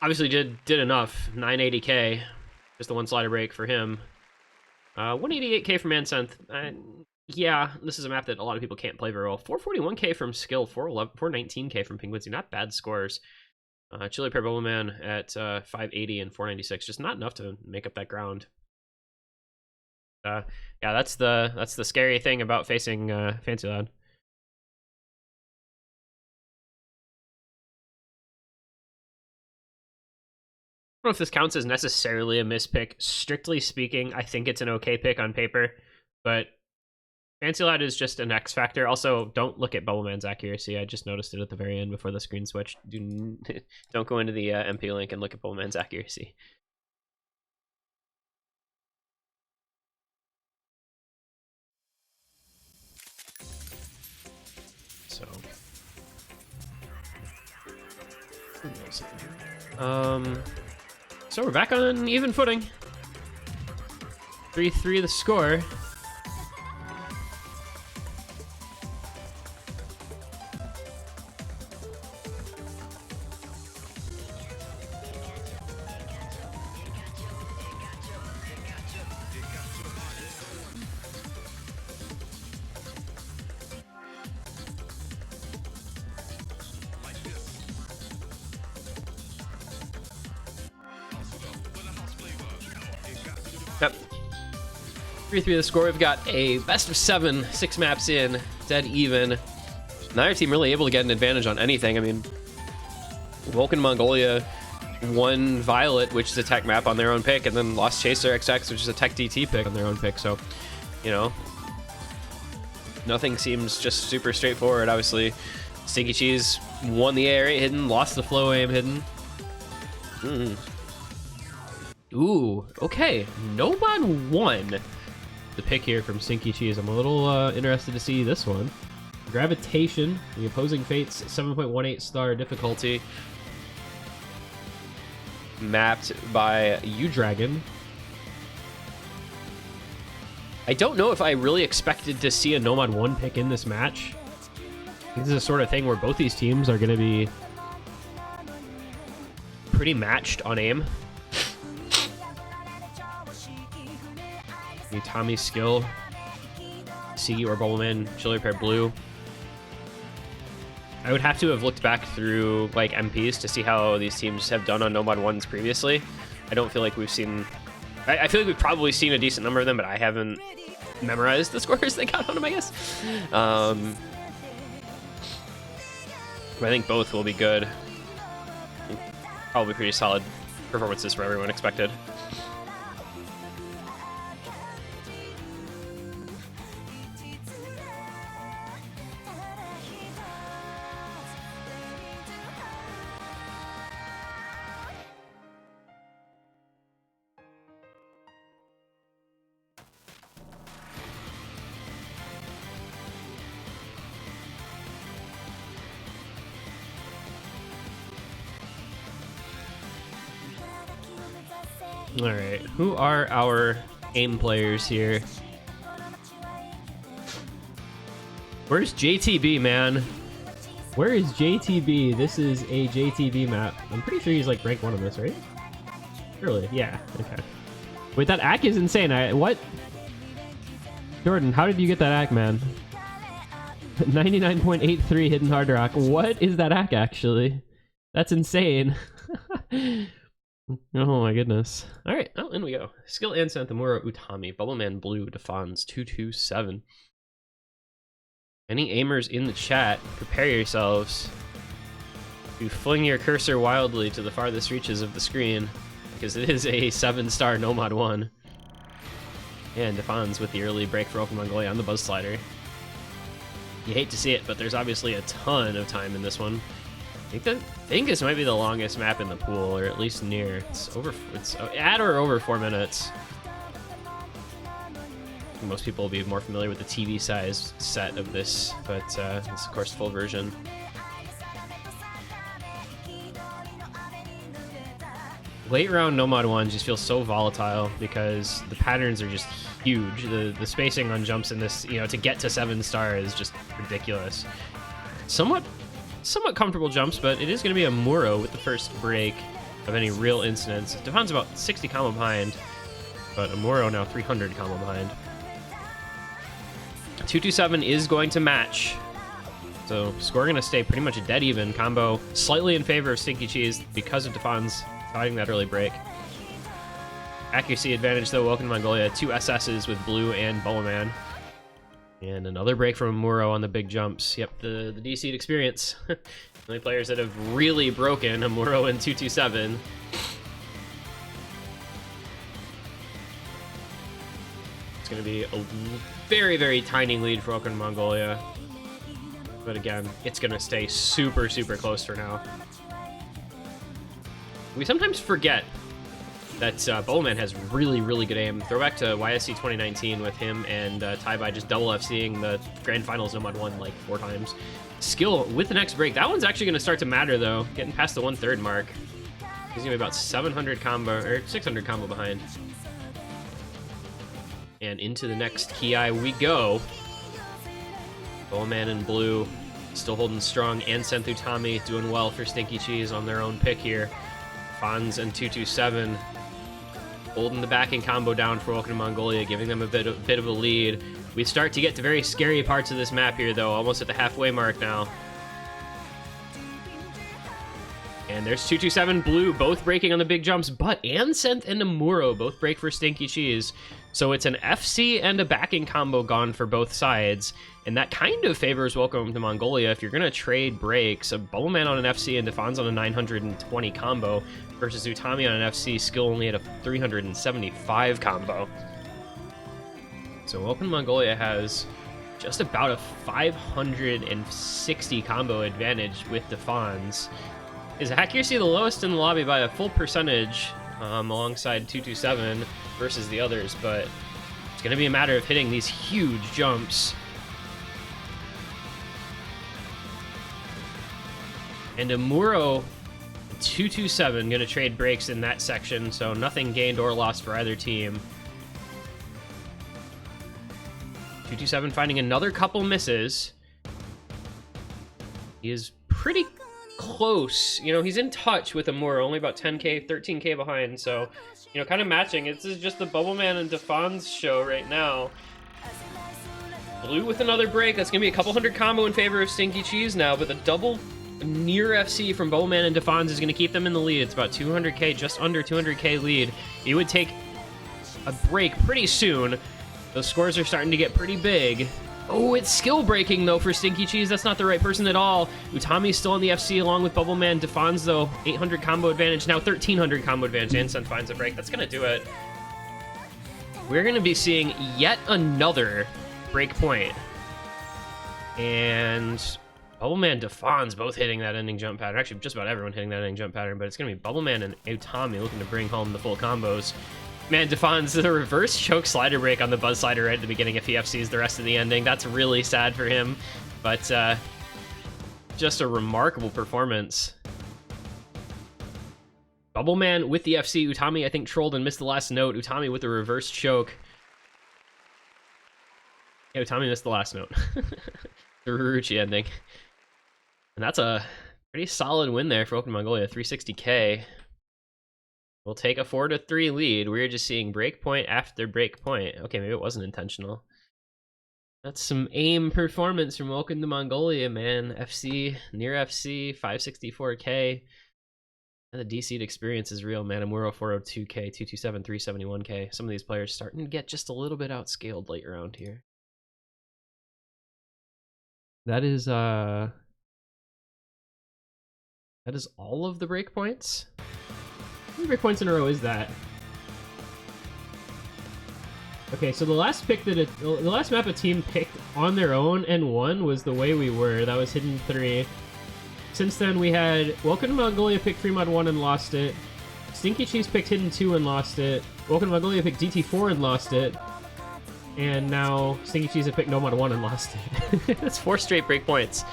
obviously did enough. 980k, just the one slider break for him. 188k from Mansenth. Yeah, this is a map that a lot of people can't play very well. 441k from Skill, 419k from Penguincy. Not bad scores. Chili Repair Bowman at 580 and 496. Just not enough to make up that ground. Yeah, that's the scary thing about facing Fancy Lad. I don't know if this counts as necessarily a mispick. Strictly speaking, I think it's an okay pick on paper, but Fancy Lad is just an X factor. Also, don't look at Bubbleman's accuracy. I just noticed it at the very end before the screen switched. Don't go into the MP link and look at Bubbleman's accuracy. So we're back on even footing. 3-3 the score. Yep. 3-3 the score. We've got a best of 7, 6 maps in, dead even. Neither team really able to get an advantage on anything. I mean, Vulcan Mongolia won Violet, which is a tech map, on their own pick, and then lost Chaser XX, which is a tech DT pick, on their own pick. So, you know, nothing seems just super straightforward. Obviously, StinkyCheese won the A8 hidden, lost the flow aim hidden. Ooh, okay. Nomad won the pick here from StinkyCheese. I'm a little interested to see this one. Gravitation, the opposing fates, 7.18 star difficulty. Mapped by U-Dragon. I don't know if I really expected to see a Nomad 1 pick in this match. This is the sort of thing where both these teams are going to be pretty matched on aim. Tommy's skill, Suiji or Bubbleman, Chili Repair Blue. I would have to have looked back through like MPs to see how these teams have done on Nomad 1s previously. I don't feel like we've seen... I feel like we've probably seen a decent number of them, but I haven't memorized the scores they got on them, I guess. But I think both will be good. Probably pretty solid performances for everyone expected. All right, who are our aim players here? Where's JTB, man? Where is JTB? This is a JTB map. I'm pretty sure he's like rank 1 on this, right? Surely, yeah, okay. Wait, that ACK is insane. What? Jordan, how did you get that ACK, man? 99.83 hidden hard rock. What is that ACK, actually? That's insane. Oh my goodness. Alright, oh, in we go. Skill and Santamura Utami. Bubbleman Blue Defons 227. Any aimers in the chat, prepare yourselves to fling your cursor wildly to the farthest reaches of the screen, because it is a 7-star Nomad 1. And Defons with the early break for Open Mongolia on the Buzz Slider. You hate to see it, but there's obviously a ton of time in this one. I think this might be the longest map in the pool, or at least near. It's at or over 4 minutes. Most people will be more familiar with the TV size set of this, but it's of course full version. Late round Nomad 1 just feels so volatile because the patterns are just huge. The spacing on jumps in this, you know, to get to 7-star is just ridiculous. Somewhat comfortable jumps, but it is going to be a Muro with the first break of any real incidents. Defon's about 60 combo behind, but a Muro now 300 combo behind. 227 is going to match, so score going to stay pretty much dead even. Combo slightly in favor of StinkyCheese because of Defon's fighting that early break. Accuracy advantage, though. Welcome to Mongolia. 2 SSs with Blue and Bowman. And another break from Amuro on the big jumps. Yep, the DC'd experience. Only players that have really broken, Amuro and 227. It's going to be a very, very tiny lead for Welcome to Mongolia. But again, it's going to stay super, super close for now. We sometimes forget that Bowman has really, really good aim. Throwback to YSC 2019 with him and Taibai just double FCing the grand finals no mod 1 like 4 times. Skill with the next break. That one's actually going to start to matter though. Getting past the 1/3 mark. He's going to be about 700 combo, or 600 combo behind. And into the next Ki we go. Bowman and Blue still holding strong. And Senthu Tommy doing well for StinkyCheese on their own pick here. Fonz and 227 holding the backing combo down for Welcome to Mongolia, giving them a bit of a lead. We start to get to very scary parts of this map here, though, almost at the halfway mark now. And there's 227 Blue, both breaking on the big jumps, but Ansent and Amuro both break for StinkyCheese. So it's an FC and a backing combo gone for both sides, and that kind of favors Welcome to Mongolia if you're going to trade breaks. A Bowman on an FC and Defon's on a 920 combo versus Utami on an FC, skill only at a 375 combo. So Welcome to Mongolia has just about a 560 combo advantage with Defon's. His accuracy the lowest in the lobby by a full percentage, alongside 227 versus the others, but it's going to be a matter of hitting these huge jumps. And Amuro 227 going to trade breaks in that section, so nothing gained or lost for either team. 227 finding another couple misses. He is pretty close. You know, he's in touch with Amuro, only about 10k, 13k behind, so, you know, kind of matching. This is just the Bubbleman and Defon's show right now. Blue with another break. That's going to be a couple hundred combo in favor of StinkyCheese now, but the double near FC from Bowman and Defon's is going to keep them in the lead. It's about 200k, just under 200k lead. He would take a break pretty soon. Those scores are starting to get pretty big. Oh, it's skill breaking though for StinkyCheese. That's not the right person at all. Utami's still on the FC along with Bubbleman. Defon's though, 800 combo advantage, now 1300 combo advantage. Ansent finds a break. That's going to do it. We're going to be seeing yet another break point. And Bubbleman, Defon's both hitting that ending jump pattern. Actually, just about everyone hitting that ending jump pattern, but it's going to be Bubbleman and Utami looking to bring home the full combos. Man, Defon's the reverse choke slider break on the Buzz Slider right at the beginning if he FCs the rest of the ending. That's really sad for him, but just a remarkable performance. Bubbleman with the FC. Utami, I think, trolled and missed the last note. Utami with the reverse choke. Yeah, Utami missed the last note. The Ruruchi ending. And that's a pretty solid win there for Welcome to Mongolia, 360k. We'll take a 4-3 lead. We're just seeing breakpoint after breakpoint. Okay, maybe it wasn't intentional. That's some aim performance from Welcome to Mongolia, man. FC, near FC, 564k. And the DC'd experience is real, man. Amuro 402k, 227, 371k. Some of these players starting to get just a little bit outscaled late around here. That is all of the breakpoints. How many breakpoints in a row is that? Okay, so the last map a team picked on their own and won was The Way We Were. That was Hidden 3. Since then, we had Welcome to Mongolia picked 3 mod 1 and lost it. StinkyCheese picked Hidden 2 and lost it. Welcome to Mongolia picked DT4 and lost it. And now StinkyCheese have picked No mod 1 and lost it. That's 4 straight breakpoints.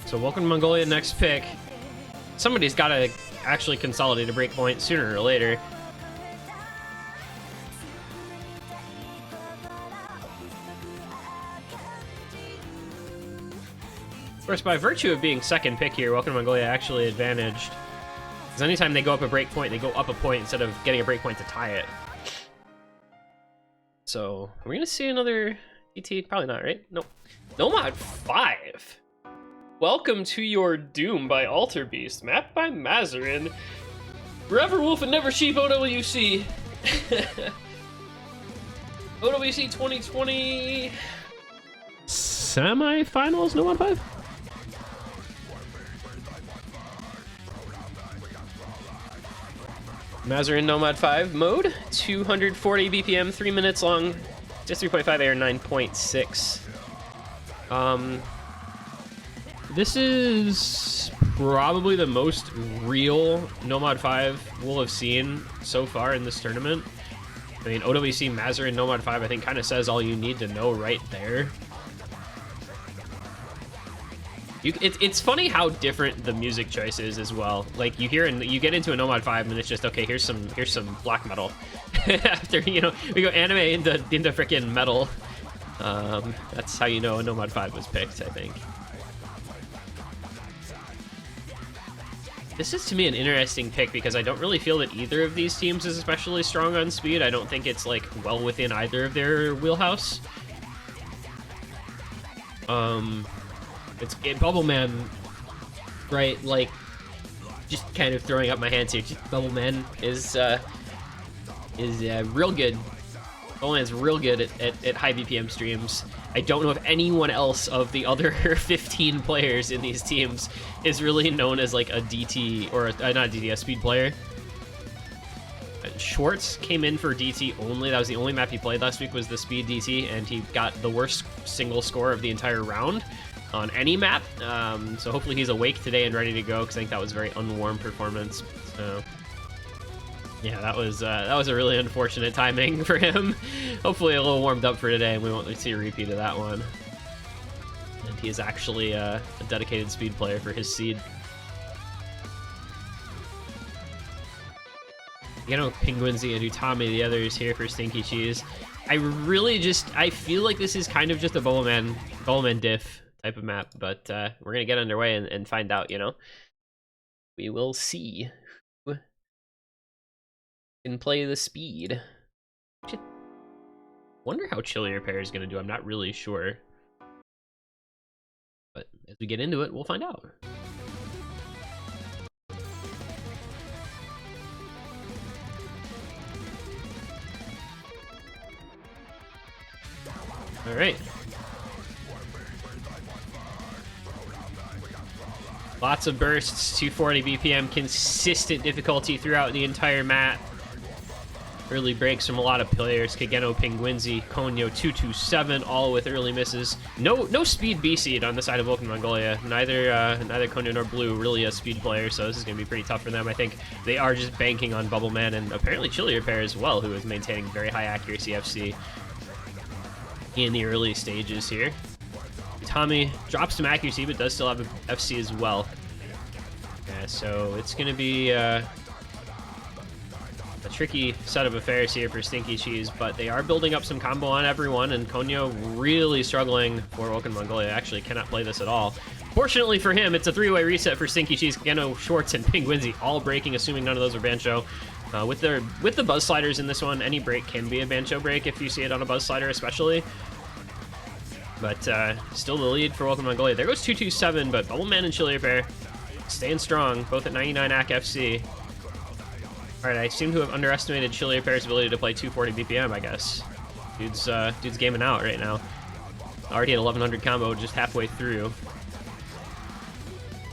So Welcome to Mongolia next pick. Somebody's got to actually consolidate a breakpoint sooner or later. course, by virtue of being second pick here, Welcome to Mongolia actually advantaged. Because anytime they go up a break point, they go up a point instead of getting a break point to tie it. So, are we going to see another DT? Probably not, right? Nope. Nomad 5. Welcome to Your Doom by Alter Beast, mapped by Mazarin. Forever Wolf and Never Sheep OWC. OWC 2020 semi-finals, Nomad 5? Mazarin Nomad 5 mode, 240 BPM, 3 minutes long, just 3.5 air, 9.6. This is probably the most real Nomad 5 we'll have seen so far in this tournament. I mean, OWC Mazarin Nomad 5 I think kind of says all you need to know right there. It's funny how different the music choice is as well. Like you hear and you get into a Nomad 5 and it's just okay. Here's some black metal. After we go anime into freaking metal. That's how you know a Nomad 5 was picked, I think. This is to me an interesting pick because I don't really feel that either of these teams is especially strong on speed. I don't think it's like well within either of their wheelhouse. It's Bubble Man, right? Like, just kind of throwing up my hands here. Just Bubble Man is real good. Bubble Man's real good at high BPM streams. I don't know if anyone else of the other 15 players in these teams is really known as like a DT or not a DT, a speed player. Schwartz came in for DT only. That was the only map he played last week was the speed DT, and he got the worst single score of the entire round on any map. So hopefully he's awake today and ready to go because I think that was a very unwarm performance. So yeah, that was a really unfortunate timing for him. Hopefully a little warmed up for today and we won't see a repeat of that one. And he is actually a dedicated speed player for his seed. Penguinsy and Utami, the others here for StinkyCheese. I feel like this is kind of just a Bubble Man diff type of map, but we're gonna get underway and find out, We will see who can play the speed. Wonder how Chili Repair is gonna do. I'm not really sure. But as we get into it, we'll find out. All right. Lots of bursts, 240 BPM, consistent difficulty throughout the entire map. Early breaks from a lot of players. Kageno, Penguinsy, Konyo, 227, all with early misses. No speed B seed on the side of Welcome to Mongolia. Neither Konyo nor Blue really a speed player, so this is going to be pretty tough for them. I think they are just banking on Bubble Man and apparently Chili Repair as well, who is maintaining very high accuracy FC in the early stages here. Tommy drops some accuracy, but does still have a FC as well. Yeah, so it's going to be a tricky set of affairs here for StinkyCheese, but they are building up some combo on everyone, and Konyo really struggling for Welcome to Mongolia. Actually cannot play this at all. Fortunately for him, it's a three-way reset for StinkyCheese, Kageno, Schwartz, and Penguinsy, all breaking, assuming none of those are Bancho. With the buzz sliders in this one, any break can be a Bancho break if you see it on a buzz slider especially. But still the lead for Welcome to Mongolia. There goes 227, but Bubble Man and Chili Repair staying strong, both at 99 AC FC. Alright, I seem to have underestimated Chili Repair's ability to play 240 BPM, I guess. Dude's gaming out right now. Already at 1100 combo, just halfway through.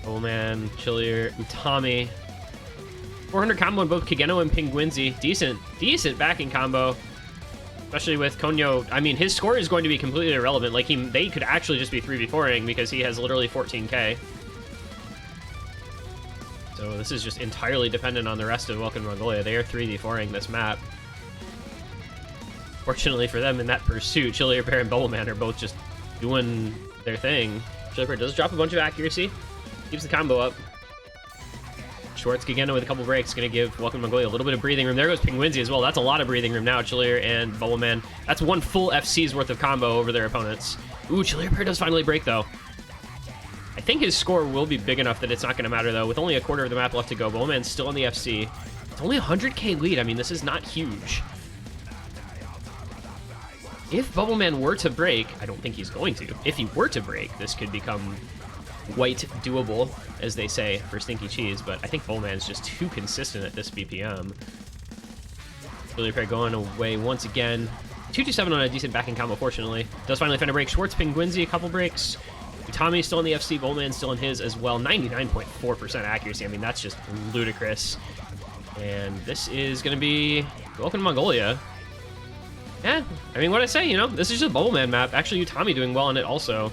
Bubble Man, Chili, Utami. 400 combo on both Kageno and Penguinsy. Decent backing combo. Especially with Konyo. I mean, his score is going to be completely irrelevant. Like, they could actually just be 3v4ing because he has literally 14k. So this is just entirely dependent on the rest of Welcome to Mongolia. They are 3v4ing this map. Fortunately for them in that pursuit, Chili Repair and Bubble Man are both just doing their thing. Chili Repair does drop a bunch of accuracy. Keeps the combo up. Schwartz Kageno with a couple breaks, going to give Welcome to Mongolia a little bit of breathing room. There goes Penguinsy as well. That's a lot of breathing room now. Chili and Bubble Man. That's one full FC's worth of combo over their opponents. Ooh, Chili Repair does finally break, though. I think his score will be big enough that it's not going to matter, though. With only a quarter of the map left to go, Bubbleman's still on the FC. It's only a 100k lead. I mean, this is not huge. If Bubbleman were to break, I don't think he's going to. If he were to break, this could become quite doable, as they say, for StinkyCheese, but I think Bubbleman's just too consistent at this BPM. Chili Pear going away once again. 227 on a decent backing combo, fortunately. Does finally find a break. Schwartz, Penguinzi, a couple breaks. Tommy's still in the FC, Bullman's still in his as well. 99.4% accuracy. I mean, that's just ludicrous. And this is going to be welcome to Mongolia. Yeah, I mean, what I say, you know, this is just a Bubbleman map. Actually, Utami doing well on it also.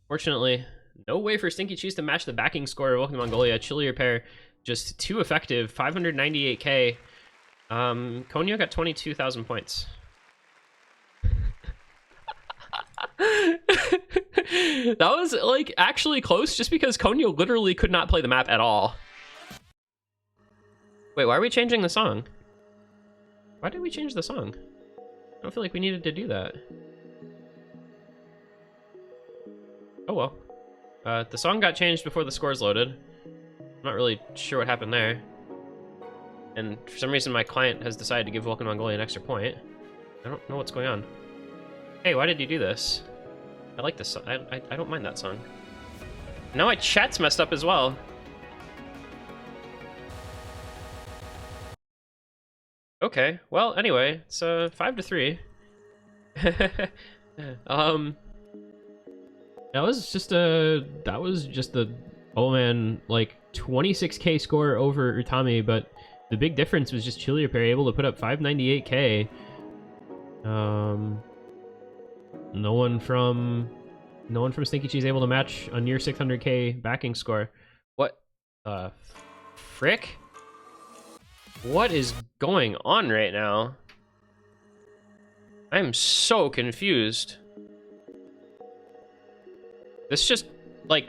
Fortunately, no way for StinkyCheese to match the backing score of Welcome to Mongolia. Chili Repair, just too effective. 598k. Konyo got 22,000 points. That was like actually close, just because Konyo literally could not play the map at all. Wait, why are we changing the song? Why did we change the song? I don't feel like we needed to do that. Oh well. The song got changed before the scores loaded. I'm not really sure what happened there. And for some reason my client has decided to give Welcome to Mongolia an extra point. I don't know what's going on. Hey, why did you do this? I like this song. I don't mind that song. Now my chat's messed up as well. Okay, well, anyway, it's 5-3. That was just a Bullman like 26k score over Utami, but the big difference was just Chili Repair able to put up 598k. No one from StinkyCheese able to match a near 600k backing score. What frick? What is going on right now? I'm so confused. This just like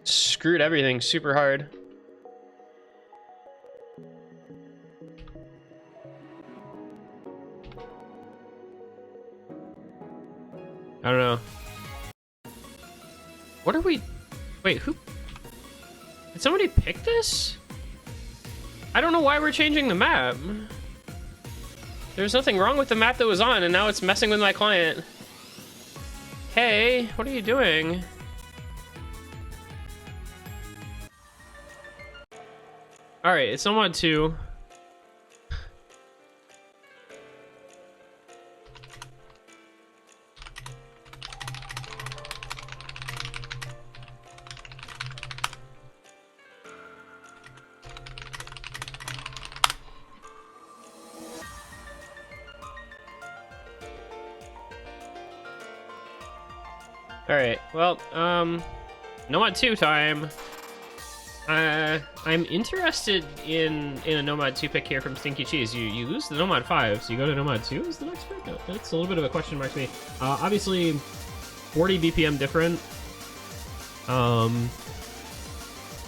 screwed everything super hard. I don't know. What are we... Wait, who... Did somebody pick this? I don't know why we're changing the map. There's nothing wrong with the map that was on, and now it's messing with my client. Hey, what are you doing? Alright, it's on mod 2. Alright, well, Nomad 2 time. I'm interested in a Nomad 2 pick here from StinkyCheese. You lose the Nomad 5, so you go to Nomad 2 is the next pick? That's a little bit of a question mark to me. Obviously, 40 BPM different.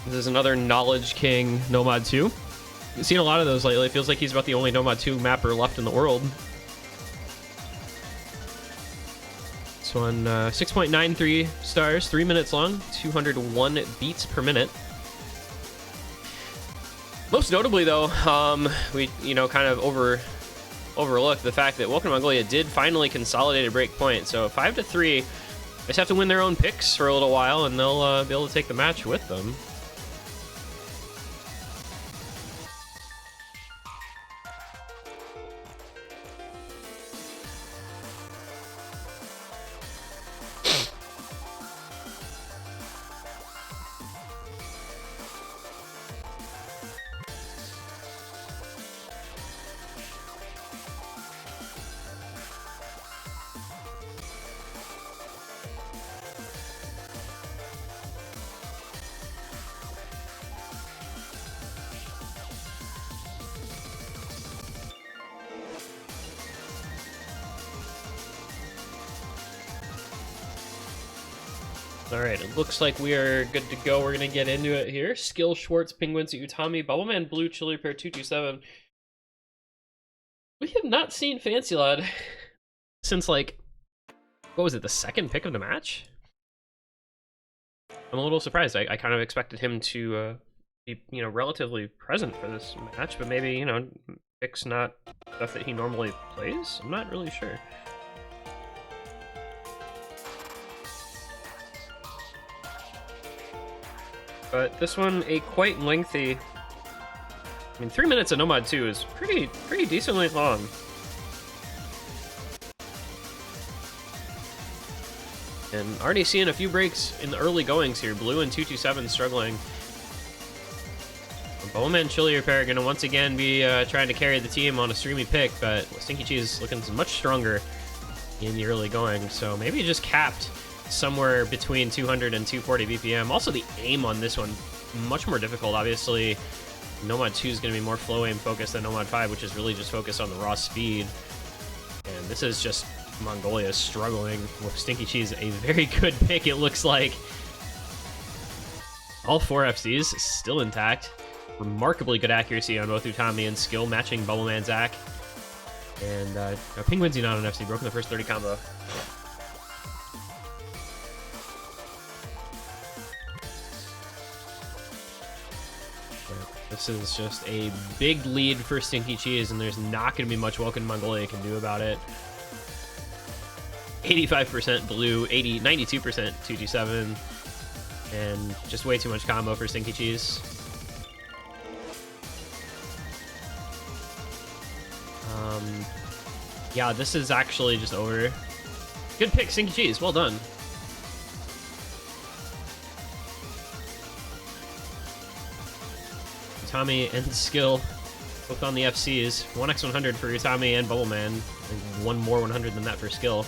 This is another Knowledge King Nomad 2. I've seen a lot of those lately. It feels like he's about the only Nomad 2 mapper left in the world. This one, 6.93 stars, 3 minutes long, 201 beats per minute. Most notably, though, we kind of overlooked the fact that Welcome to Mongolia did finally consolidate a break point. So 5-3, they just have to win their own picks for a little while, and they'll be able to take the match with them. Alright, it looks like we are good to go. We're going to get into it here. Skill, Schwartz, Penguins, Utami, Bubbleman, Blue, Chili Repair, 227. We have not seen Fancy Lad since, like, what was it, the second pick of the match? I'm a little surprised. I kind of expected him to be, you know, relatively present for this match, but maybe, you know, pick's not stuff that he normally plays? I'm not really sure. But this one, a quite lengthy... I mean, 3 minutes of Nomad 2 is pretty decently long. And already seeing a few breaks in the early goings here. Blue and 227 struggling. Bowman and Chili Repair are going to once again be trying to carry the team on a streamy pick, but StinkyCheese looking much stronger in the early going. So maybe just capped somewhere between 200 and 240 BPM. Also, the aim on this one, much more difficult. Obviously, Nomad 2 is going to be more flow aim focused than Nomad 5, which is really just focused on the raw speed. And this is just Mongolia struggling with StinkyCheese, a very good pick, it looks like. All 4 FCs still intact. Remarkably good accuracy on both Utami and skill, matching Bubbleman Zac. And Penguin's not on FC, broken the first 30 combo. This is just a big lead for StinkyCheese, and there's not going to be much Welcome Mongolia can do about it. 85% blue, 92% 227, and just way too much combo for StinkyCheese. Yeah, this is actually just over. Good pick, StinkyCheese. Well done. Utami and skill both on the FCs. 1x100 for Utami and Bubbleman, and one more 100 than that for skill.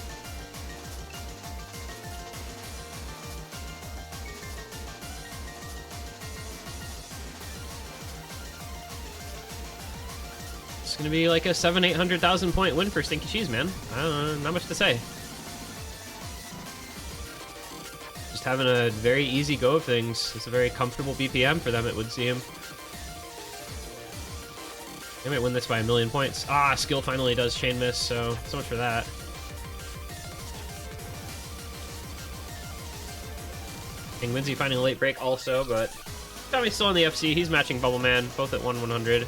It's gonna be like a 700,000-800,000 point win for StinkyCheese, man. I don't know, not much to say. Just having a very easy go of things. It's a very comfortable BPM for them, it would seem. They might win this by 1,000,000 points. Ah, skill finally does chain miss, so much for that. Penguinzy finding a late break also, but Tommy's still on the FC. He's matching Bubbleman, both at 1/100.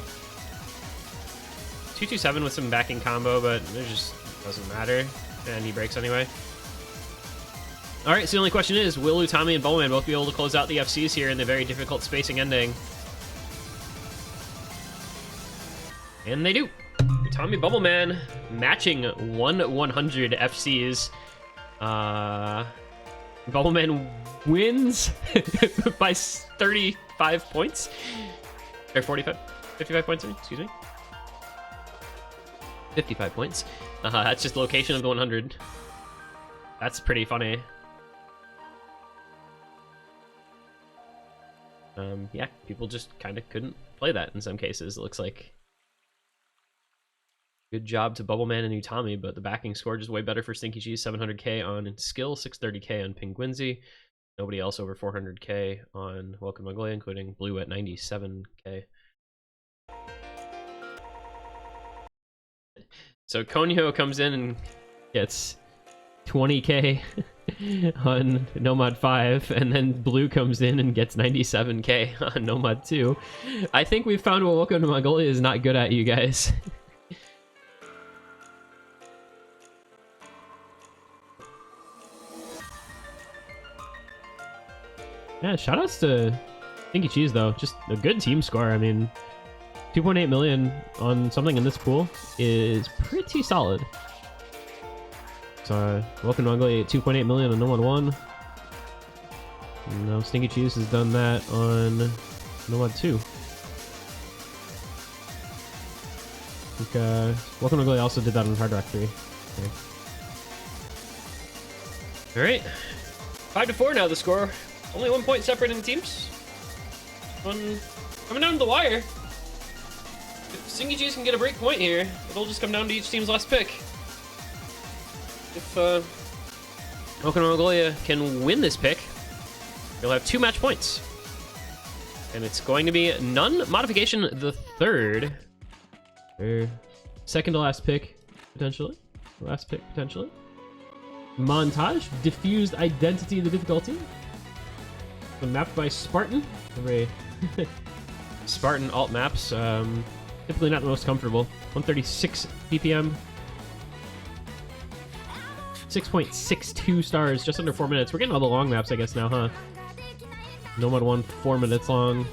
227 with some backing combo, but it just doesn't matter. And he breaks anyway. Alright, so the only question is, will Utami and Bubbleman both be able to close out the FCs here in the very difficult spacing ending? And they do. Utami Bubbleman matching 1/100 FCs. Bubbleman wins by 35 points. Or 55 points, excuse me. 55 points. That's just location of the 100. That's pretty funny. Yeah, people just kind of couldn't play that in some cases, it looks like. Good job to Bubbleman and Utami, but the backing score just way better for StinkyCheese. 700k on skill, 630k on Penguinzy. Nobody else over 400k on Welcome Mongolia, including Blue at 97k. So Konyo comes in and gets 20k on Nomad 5, and then Blue comes in and gets 97k on Nomad 2. I think we've found what Welcome to Mongolia is not good at, you guys. Yeah, shoutouts to StinkyCheese though. Just a good team score. I mean, 2.8 million on something in this pool is pretty solid. So, Welcome to Mongolia at 2.8 million on Nomad 1. Now StinkyCheese has done that on Nomad 2. I think, Welcome to Mongolia also did that on Hard Rock 3. Okay. Alright. 5-4 now the score. Only 1 point separate in the teams. One coming down to the wire. If StinkyCheese can get a break point here, it'll just come down to each team's last pick. If Welcome to Mongolia can win this pick, you'll have 2 match points. And it's going to be none modification the third. Or second to last pick, potentially. Last pick, potentially. Montage, diffused identity of the difficulty. mapped by Spartan. Hooray. Spartan alt maps, typically not the most comfortable. 136 BPM. 6.62 stars, just under 4 minutes. We're getting all the long maps, I guess, now, huh? Nomad 1, 4 minutes long.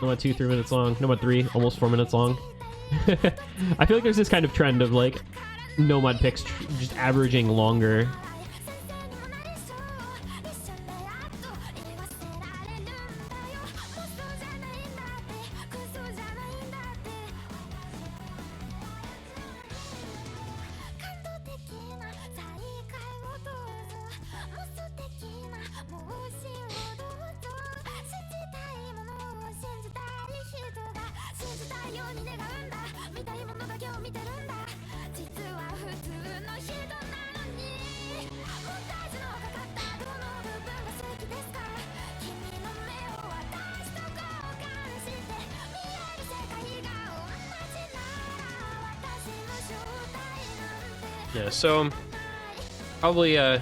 Nomad 2, 3 minutes long. Nomad 3, almost 4 minutes long. I feel like there's this kind of trend of, like, Nomad picks just averaging longer. Yeah, so probably a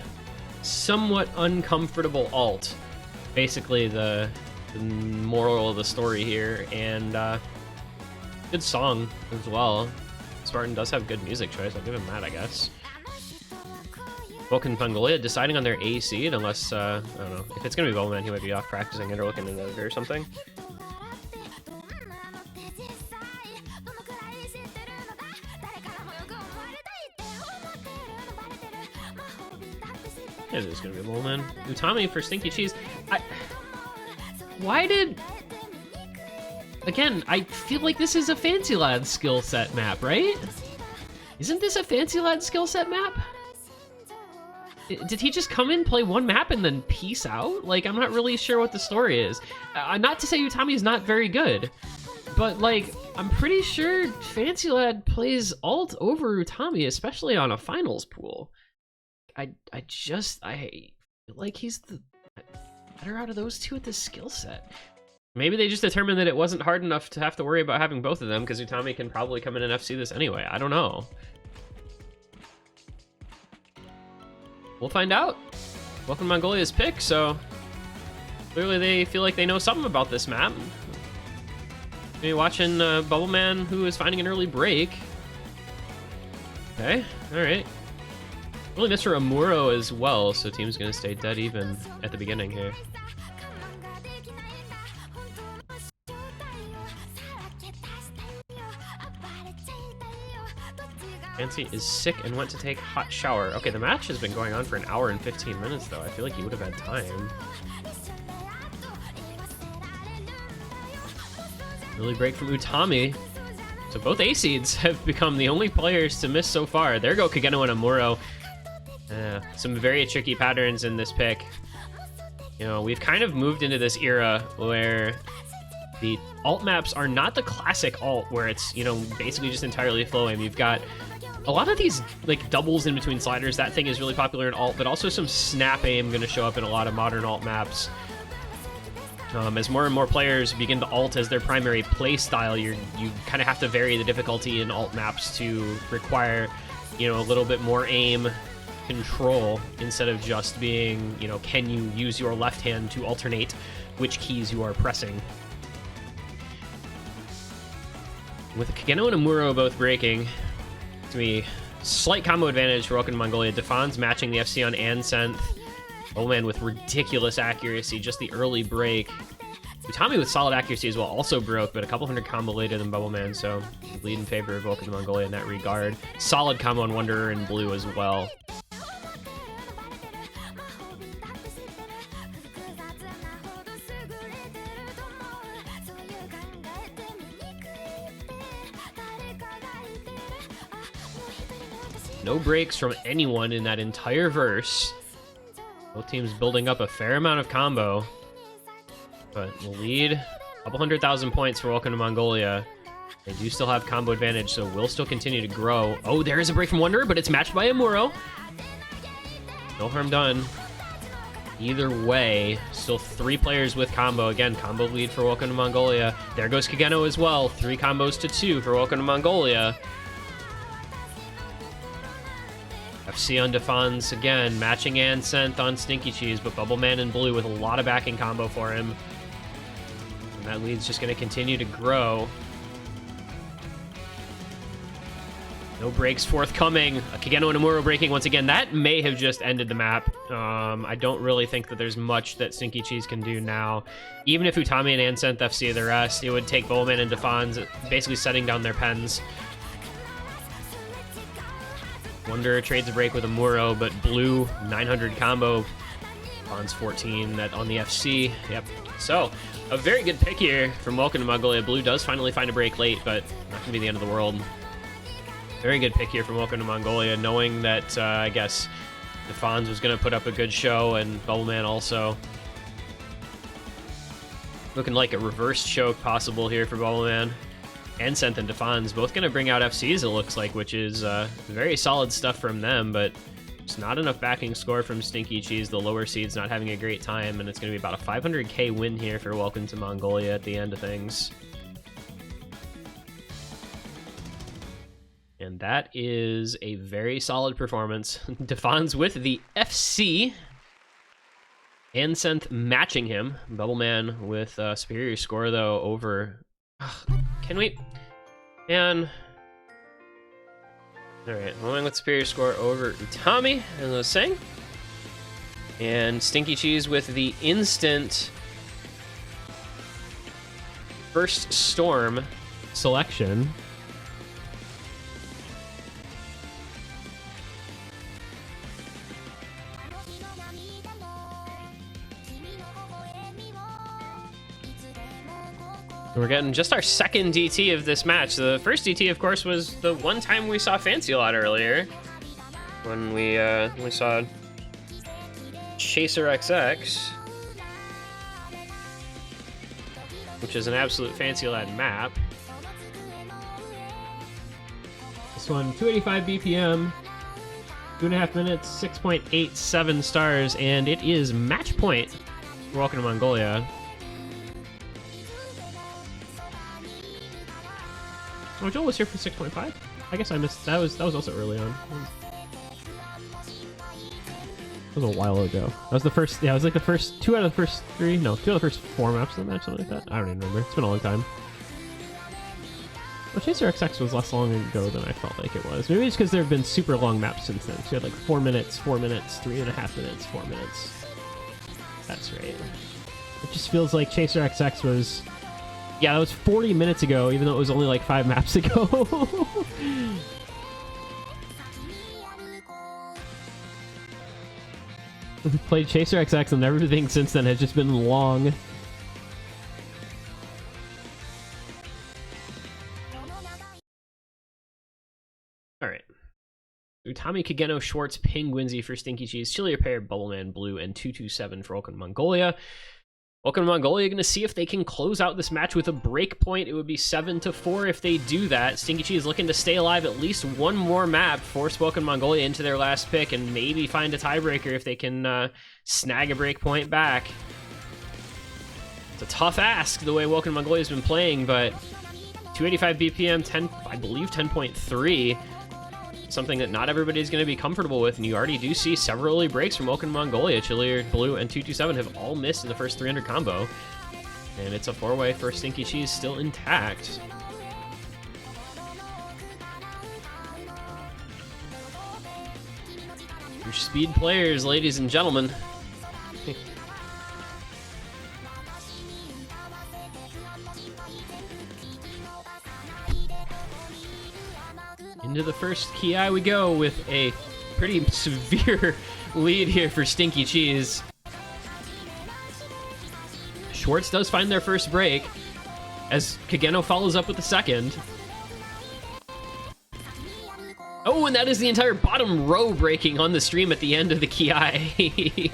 somewhat uncomfortable alt. Basically the moral of the story here, and good song as well. Spartan does have good music choice, I'll give him that, I guess. Welcome to Mongolia, deciding on their A seed, unless, I don't know, if it's gonna be Bowman, he might be off practicing it or looking at it or something. It is gonna be Bowman. Utami for StinkyCheese. Why did... Again, I feel like this is a Fancy Lad skill set map, right? Isn't this a Fancy Lad skill set map? Did he just come in, play one map, and then peace out? Like, I'm not really sure what the story is. Not to say Utami is not very good, but, like, I'm pretty sure Fancy Lad plays alt over Utami, especially on a finals pool. I feel like he's the better out of those two at this skill set. Maybe they just determined that it wasn't hard enough to have to worry about having both of them, because Utami can probably come in and FC this anyway. I don't know. We'll find out. Welcome to Mongolia's pick, so clearly they feel like they know something about this map. Maybe watching Bubbleman, who is finding an early break. Okay, alright. Really miss for Amuro as well, so team's gonna stay dead even at the beginning here. Fancy is sick and went to take hot shower. Okay, the match has been going on for an hour and 15 minutes though. I feel like he would have had time. Early break from Utami. So both A-seeds have become the only players to miss so far. There go Kageno and Amuro. Some very tricky patterns in this pick. You know, we've kind of moved into this era where the alt maps are not the classic alt where it's, you know, basically just entirely flow aim. You've got a lot of these like doubles in between sliders. That thing is really popular in alt, but also some snap aim going to show up in a lot of modern alt maps. As more and more players begin to alt as their primary play style, you kind of have to vary the difficulty in alt maps to require, you know, a little bit more aim control instead of just being, you know, can you use your left hand to alternate which keys you are pressing. With Kageno and Amuro both breaking, to me, slight combo advantage for Welcome to Mongolia. Defon's matching the FC on Anseth. Bowman with ridiculous accuracy, just the early break. Utami with solid accuracy as well, also broke, but a couple hundred combo later than Bubbleman, so lead in favor of Welcome to Mongolia in that regard. Solid combo on Wanderer and Blue as well. No breaks from anyone in that entire verse. Both teams building up a fair amount of combo. But the lead, a couple 100,000 points for Welcome to Mongolia. They do still have combo advantage, so will still continue to grow. Oh, there is a break from Wanderer, but it's matched by Amuro. No harm done. Either way, still 3 players with combo. Again, combo lead for Welcome to Mongolia. There goes Kageno as well. 3 combos to 2 for Welcome to Mongolia. FC on Defans again, matching Anseth on StinkyCheese, but Bubbleman in blue with a lot of backing combo for him. And that lead's just going to continue to grow. No breaks forthcoming. Kageno and Amuro breaking once again. That may have just ended the map. I don't really think that there's much that StinkyCheese can do now. Even if Utami and Anseth FC the rest, it would take Bubbleman and Defans basically setting down their pens. Wonder trades a break with Amuro, but blue 900 combo. Defans 14 that on the FC. Yep. So, a very good pick here from Welcome to Mongolia. Blue does finally find a break late, but not going to be the end of the world. Very good pick here from Welcome to Mongolia, knowing that, I guess, Defans was going to put up a good show, and Bubbleman also. Looking like a reverse choke possible here for Bubbleman. Anseth and Defans both going to bring out FCs, it looks like, which is very solid stuff from them, but it's not enough backing score from StinkyCheese. The lower seed's not having a great time, and it's going to be about a 500k win here for Welcome to Mongolia at the end of things. And that is a very solid performance. Defans with the FC. Anseth matching him. Bubbleman with a superior score, though, over... Can we... Man... Alright, Bubbleman with superior score over Utami, as I was saying. And StinkyCheese with the instant... First Storm Selection. We're getting just our second DT of this match. The first DT, of course, was the one time we saw Fancy a lot earlier. When we saw Chaser XX. Which is an absolute Fancy-led map. This one, 285 BPM, 2.5 minutes, 6.87 stars, and it is match point. Welcome to Mongolia. Oh, Joel was here for 6.5. I guess I missed. That was also early on. That was a while ago. That was the first. Yeah, it was like the first 2 out of the first 3. No, 2 out of the first 4 maps of the match, something like that. I don't even remember. It's been a long time. Well, Chaser XX was less long ago than I felt like it was. Maybe it's because there have been super long maps since then. So you had like 4 minutes, 4 minutes, 3.5 minutes, 4 minutes. That's right. It just feels like Chaser XX was... Yeah, that was 40 minutes ago, even though it was only like 5 maps ago. We've played Chaser XX and everything since then has just been long. Alright. Utami, Kageno, Schwartz, Penguinsy for StinkyCheese, Chili Repair, Bubbleman, Blue, and 227 for Welcome to Mongolia. Welcome to Mongolia, going to see if they can close out this match with a break point. It would be 7-4 if they do that. StinkyCheese looking to stay alive at least one more map, force Welcome to Mongolia into their last pick, and maybe find a tiebreaker if they can snag a break point back. It's a tough ask the way Welcome to Mongolia's been playing, but 285 BPM, 10, I believe 10.3. Something that not everybody's going to be comfortable with, and you already do see several early breaks from Welcome to Mongolia. Chillier, Blue, and 227 have all missed in the first 300 combo, and it's a 4-way for StinkyCheese still intact. Your speed players, ladies and gentlemen. Into the first Ki we go with a pretty severe lead here for StinkyCheese. Schwartz does find their first break as Kageno follows up with the second. Oh, and that is the entire bottom row breaking on the stream at the end of the Ki.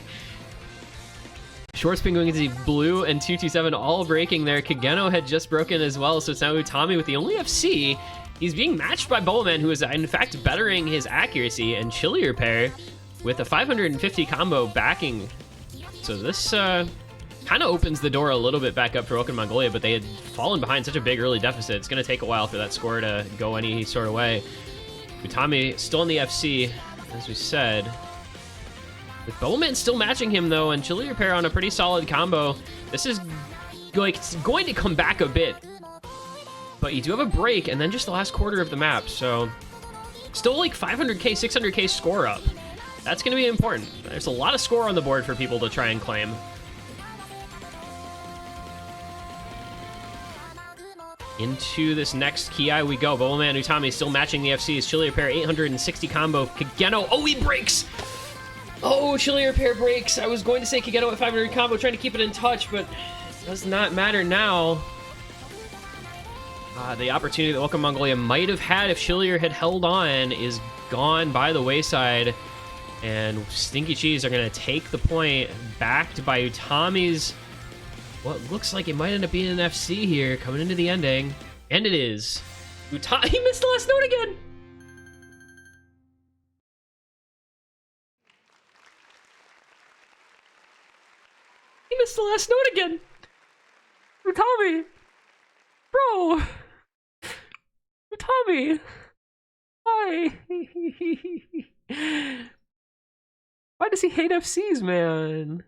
Schwartz, Penguinsy, Blue, and 227 all breaking there. Kageno had just broken as well, so it's now Utami with the only FC. He's being matched by Bubbleman, who is in fact bettering his accuracy, and Chili Repair with a 550 combo backing. So this kind of opens the door a little bit back up for Welcome to Mongolia, but they had fallen behind such a big early deficit. It's going to take a while for that score to go any sort of way. Utami still in the FC, as we said. With Bowman still matching him, though, and Chili Repair on a pretty solid combo. This is like it's going to come back a bit. But you do have a break, and then just the last quarter of the map, so still like 500k, 600k score up. That's going to be important. There's a lot of score on the board for people to try and claim. Into this next Ki we go. Bowman Utami still matching the FCs. Chili Repair 860 combo. Kageno. Oh, he breaks! Oh, Chili Repair breaks. I was going to say Kageno at 500 combo, trying to keep it in touch, but it does not matter now. The opportunity that Welcome Mongolia might have had if Chilier had held on is gone by the wayside. And StinkyCheese are going to take the point, backed by Utami's what looks like it might end up being an FC here, coming into the ending. And it is. Utami, he missed the last note again! He missed the last note again! Utami! Bro! Utami! Why? Why does he hate FCs, man?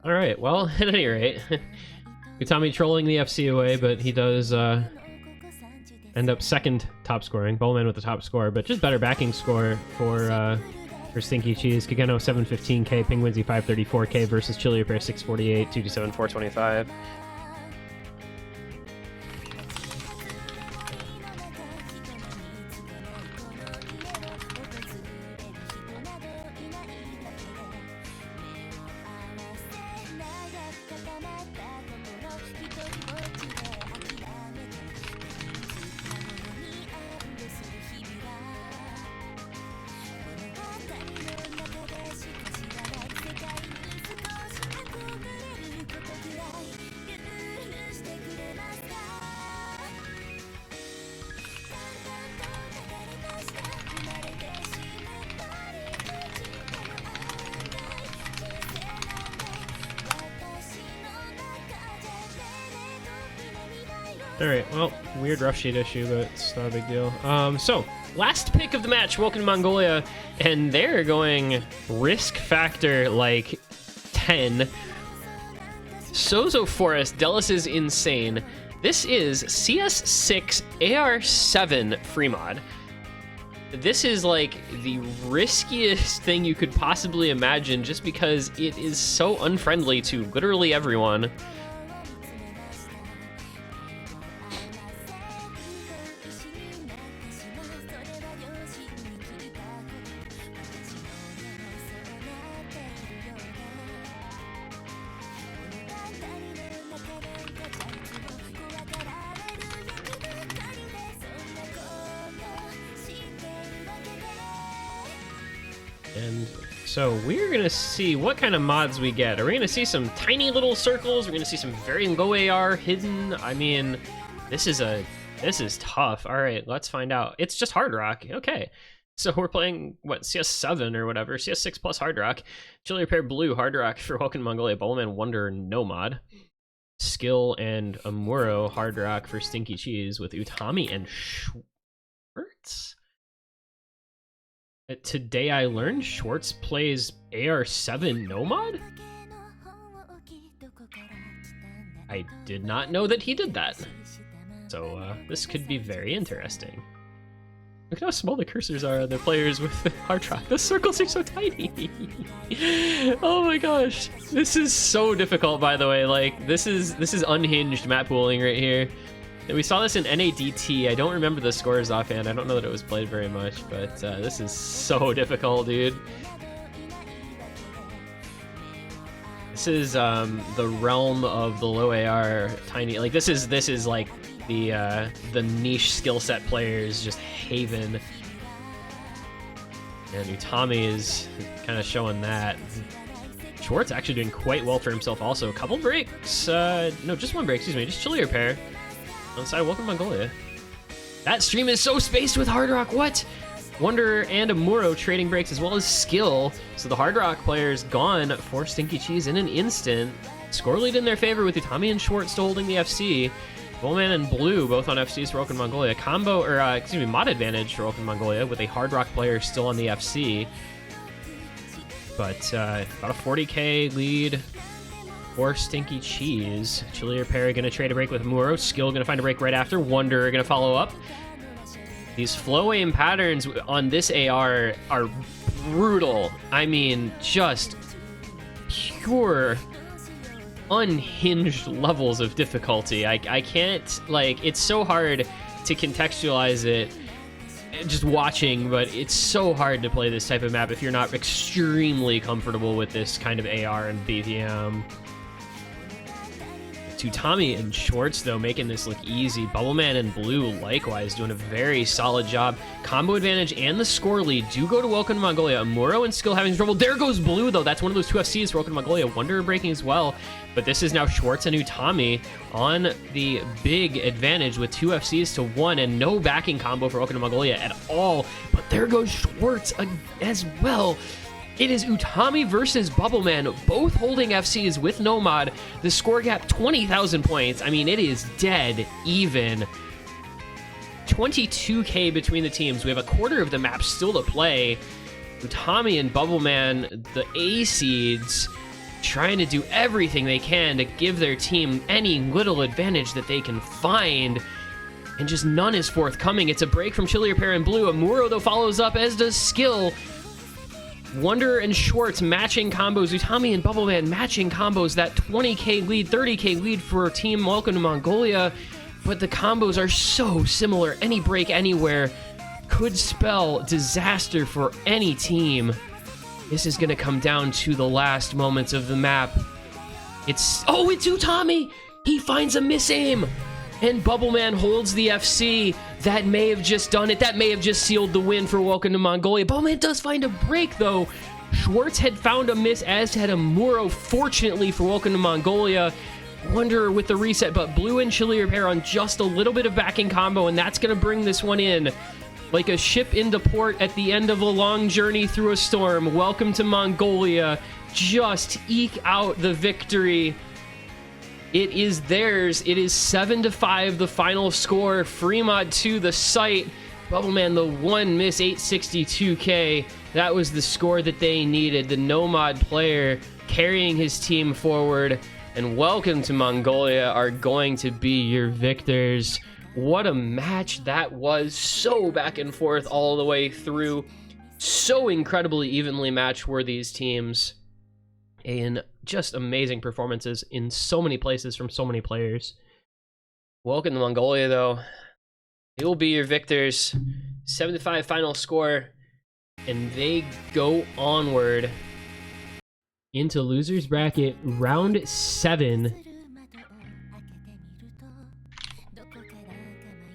Alright, well, at any rate, Utami trolling the FC away, but he does end up second top scoring. Bowman with the top score, but just better backing score for StinkyCheese. Kageno 715k, Penguinsy 534k versus Chili Repair 648, 227, 425. Alright, well, weird rough sheet issue, but it's not a big deal. So, last pick of the match, Welcome Mongolia, and they're going risk factor like 10. Sozo Forest, Delis is insane. This is CS6 AR7 free mod. This is like the riskiest thing you could possibly imagine just because it is so unfriendly to literally everyone. And so we're gonna see what kind of mods we get. Are we gonna see some tiny little circles? We're gonna see some very low AR hidden. I mean, this is tough. All right, let's find out. It's just hard rock. Okay, so we're playing what, CS7 or whatever, CS6 plus hard rock. Chili Repair blue hard rock for Welcome Mongolia. Bowman Wonder no mod. Skill and Amuro hard rock for StinkyCheese with Utami and Schwartz. Today I learned Schwartz plays AR7 no mod? I did not know that he did that. So this could be very interesting. Look at how small the cursors are on the players with the hard rock. The circles are so tiny. Oh my gosh. This is so difficult, by the way. Like, this is unhinged map pooling right here. We saw this in NADT. I don't remember the scores offhand. I don't know that it was played very much, but this is so difficult, dude. This is the realm of the low AR tiny. Like, this is like the niche skill set players just haven. And Utami is kind of showing that. Schwartz actually doing quite well for himself also. A couple breaks, no, just one break, excuse me, just chilly repair. On the side, welcome to Mongolia. That stream is so spaced with Hard Rock, what? Wanderer and Amuro trading breaks as well as skill. So the Hard Rock players gone for StinkyCheese in an instant. Score lead in their favor with Utami and Schwartz still holding the FC. Bullman and Blue both on FCs for Welcome to Mongolia. Combo, or excuse me, mod advantage for Welcome to Mongolia with a Hard Rock player still on the FC. But about a 40k lead for StinkyCheese. Chili Repair going to trade a break with Muro. Skill going to find a break right after. Wanderer going to follow up. These flow aim patterns on this AR are brutal. I mean, just pure unhinged levels of difficulty. I can't, like, it's so hard to contextualize it just watching, but it's so hard to play this type of map if you're not extremely comfortable with this kind of AR and BPM. Utami and Schwartz, though, making this look easy. Bubbleman and Blue, likewise, doing a very solid job. Combo advantage and the score lead do go to Welcome to Mongolia. Amuro and Skill having trouble. There goes Blue, though. That's one of those 2 FCs for Welcome to Mongolia. Wanderer breaking as well. But this is now Schwartz and Utami on the big advantage with 2 FCs to 1 and no backing combo for Welcome to Mongolia at all. But there goes Schwartz as well. It is Utami versus Bubbleman, both holding FCs with no mod. The score gap, 20,000 points. I mean, it is dead even. 22k between the teams. We have a quarter of the map still to play. Utami and Bubbleman, the A seeds, trying to do everything they can to give their team any little advantage that they can find. And just none is forthcoming. It's a break from Chili Repair and Blue. Amuro, though, follows up, as does Skill. Wanderer and Schwartz matching combos. Utami and Bubbleman matching combos. That 20k lead, 30k lead for Team Welcome to Mongolia. But the combos are so similar. Any break anywhere could spell disaster for any team. This is going to come down to the last moments of the map. It's Utami! He finds a miss-aim! And Bubbleman holds the FC. That may have just done it. That may have just sealed the win for Welcome to Mongolia. Bubbleman does find a break, though. Schwartz had found a miss, as had Amuro, fortunately for Welcome to Mongolia. Wanderer with the reset, but Blue and Chili Repair on just a little bit of backing combo, and that's going to bring this one in. Like a ship into port at the end of a long journey through a storm. Welcome to Mongolia. Just eke out the victory. It is theirs. It is 7-5, the final score. Fremont to the site. Bubbleman, the 1 miss, 862k. That was the score that they needed. The no-mod player carrying his team forward. And Welcome to Mongolia are going to be your victors. What a match that was. So back and forth all the way through. So incredibly evenly matched were these teams. And just amazing performances in so many places from so many players. Welcome to Mongolia, though. They will be your victors. 7-5 final score. And they go onward into losers bracket round 7.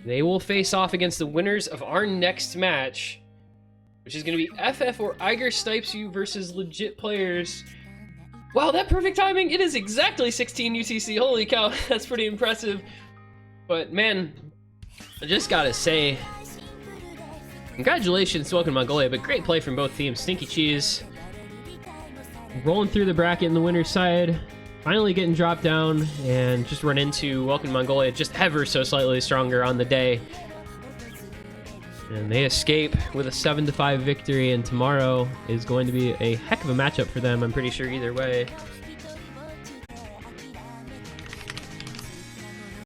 They will face off against the winners of our next match, which is going to be FF or Iger Snipes You versus legit players. Wow, that perfect timing! It is exactly 16 UTC. Holy cow, that's pretty impressive. But man, I just gotta say, congratulations to Welcome to Mongolia, but great play from both teams. StinkyCheese rolling through the bracket in the winner's side, finally getting dropped down, and just run into Welcome to Mongolia just ever so slightly stronger on the day. And they escape with a 7-5 victory, and tomorrow is going to be a heck of a matchup for them, I'm pretty sure, either way.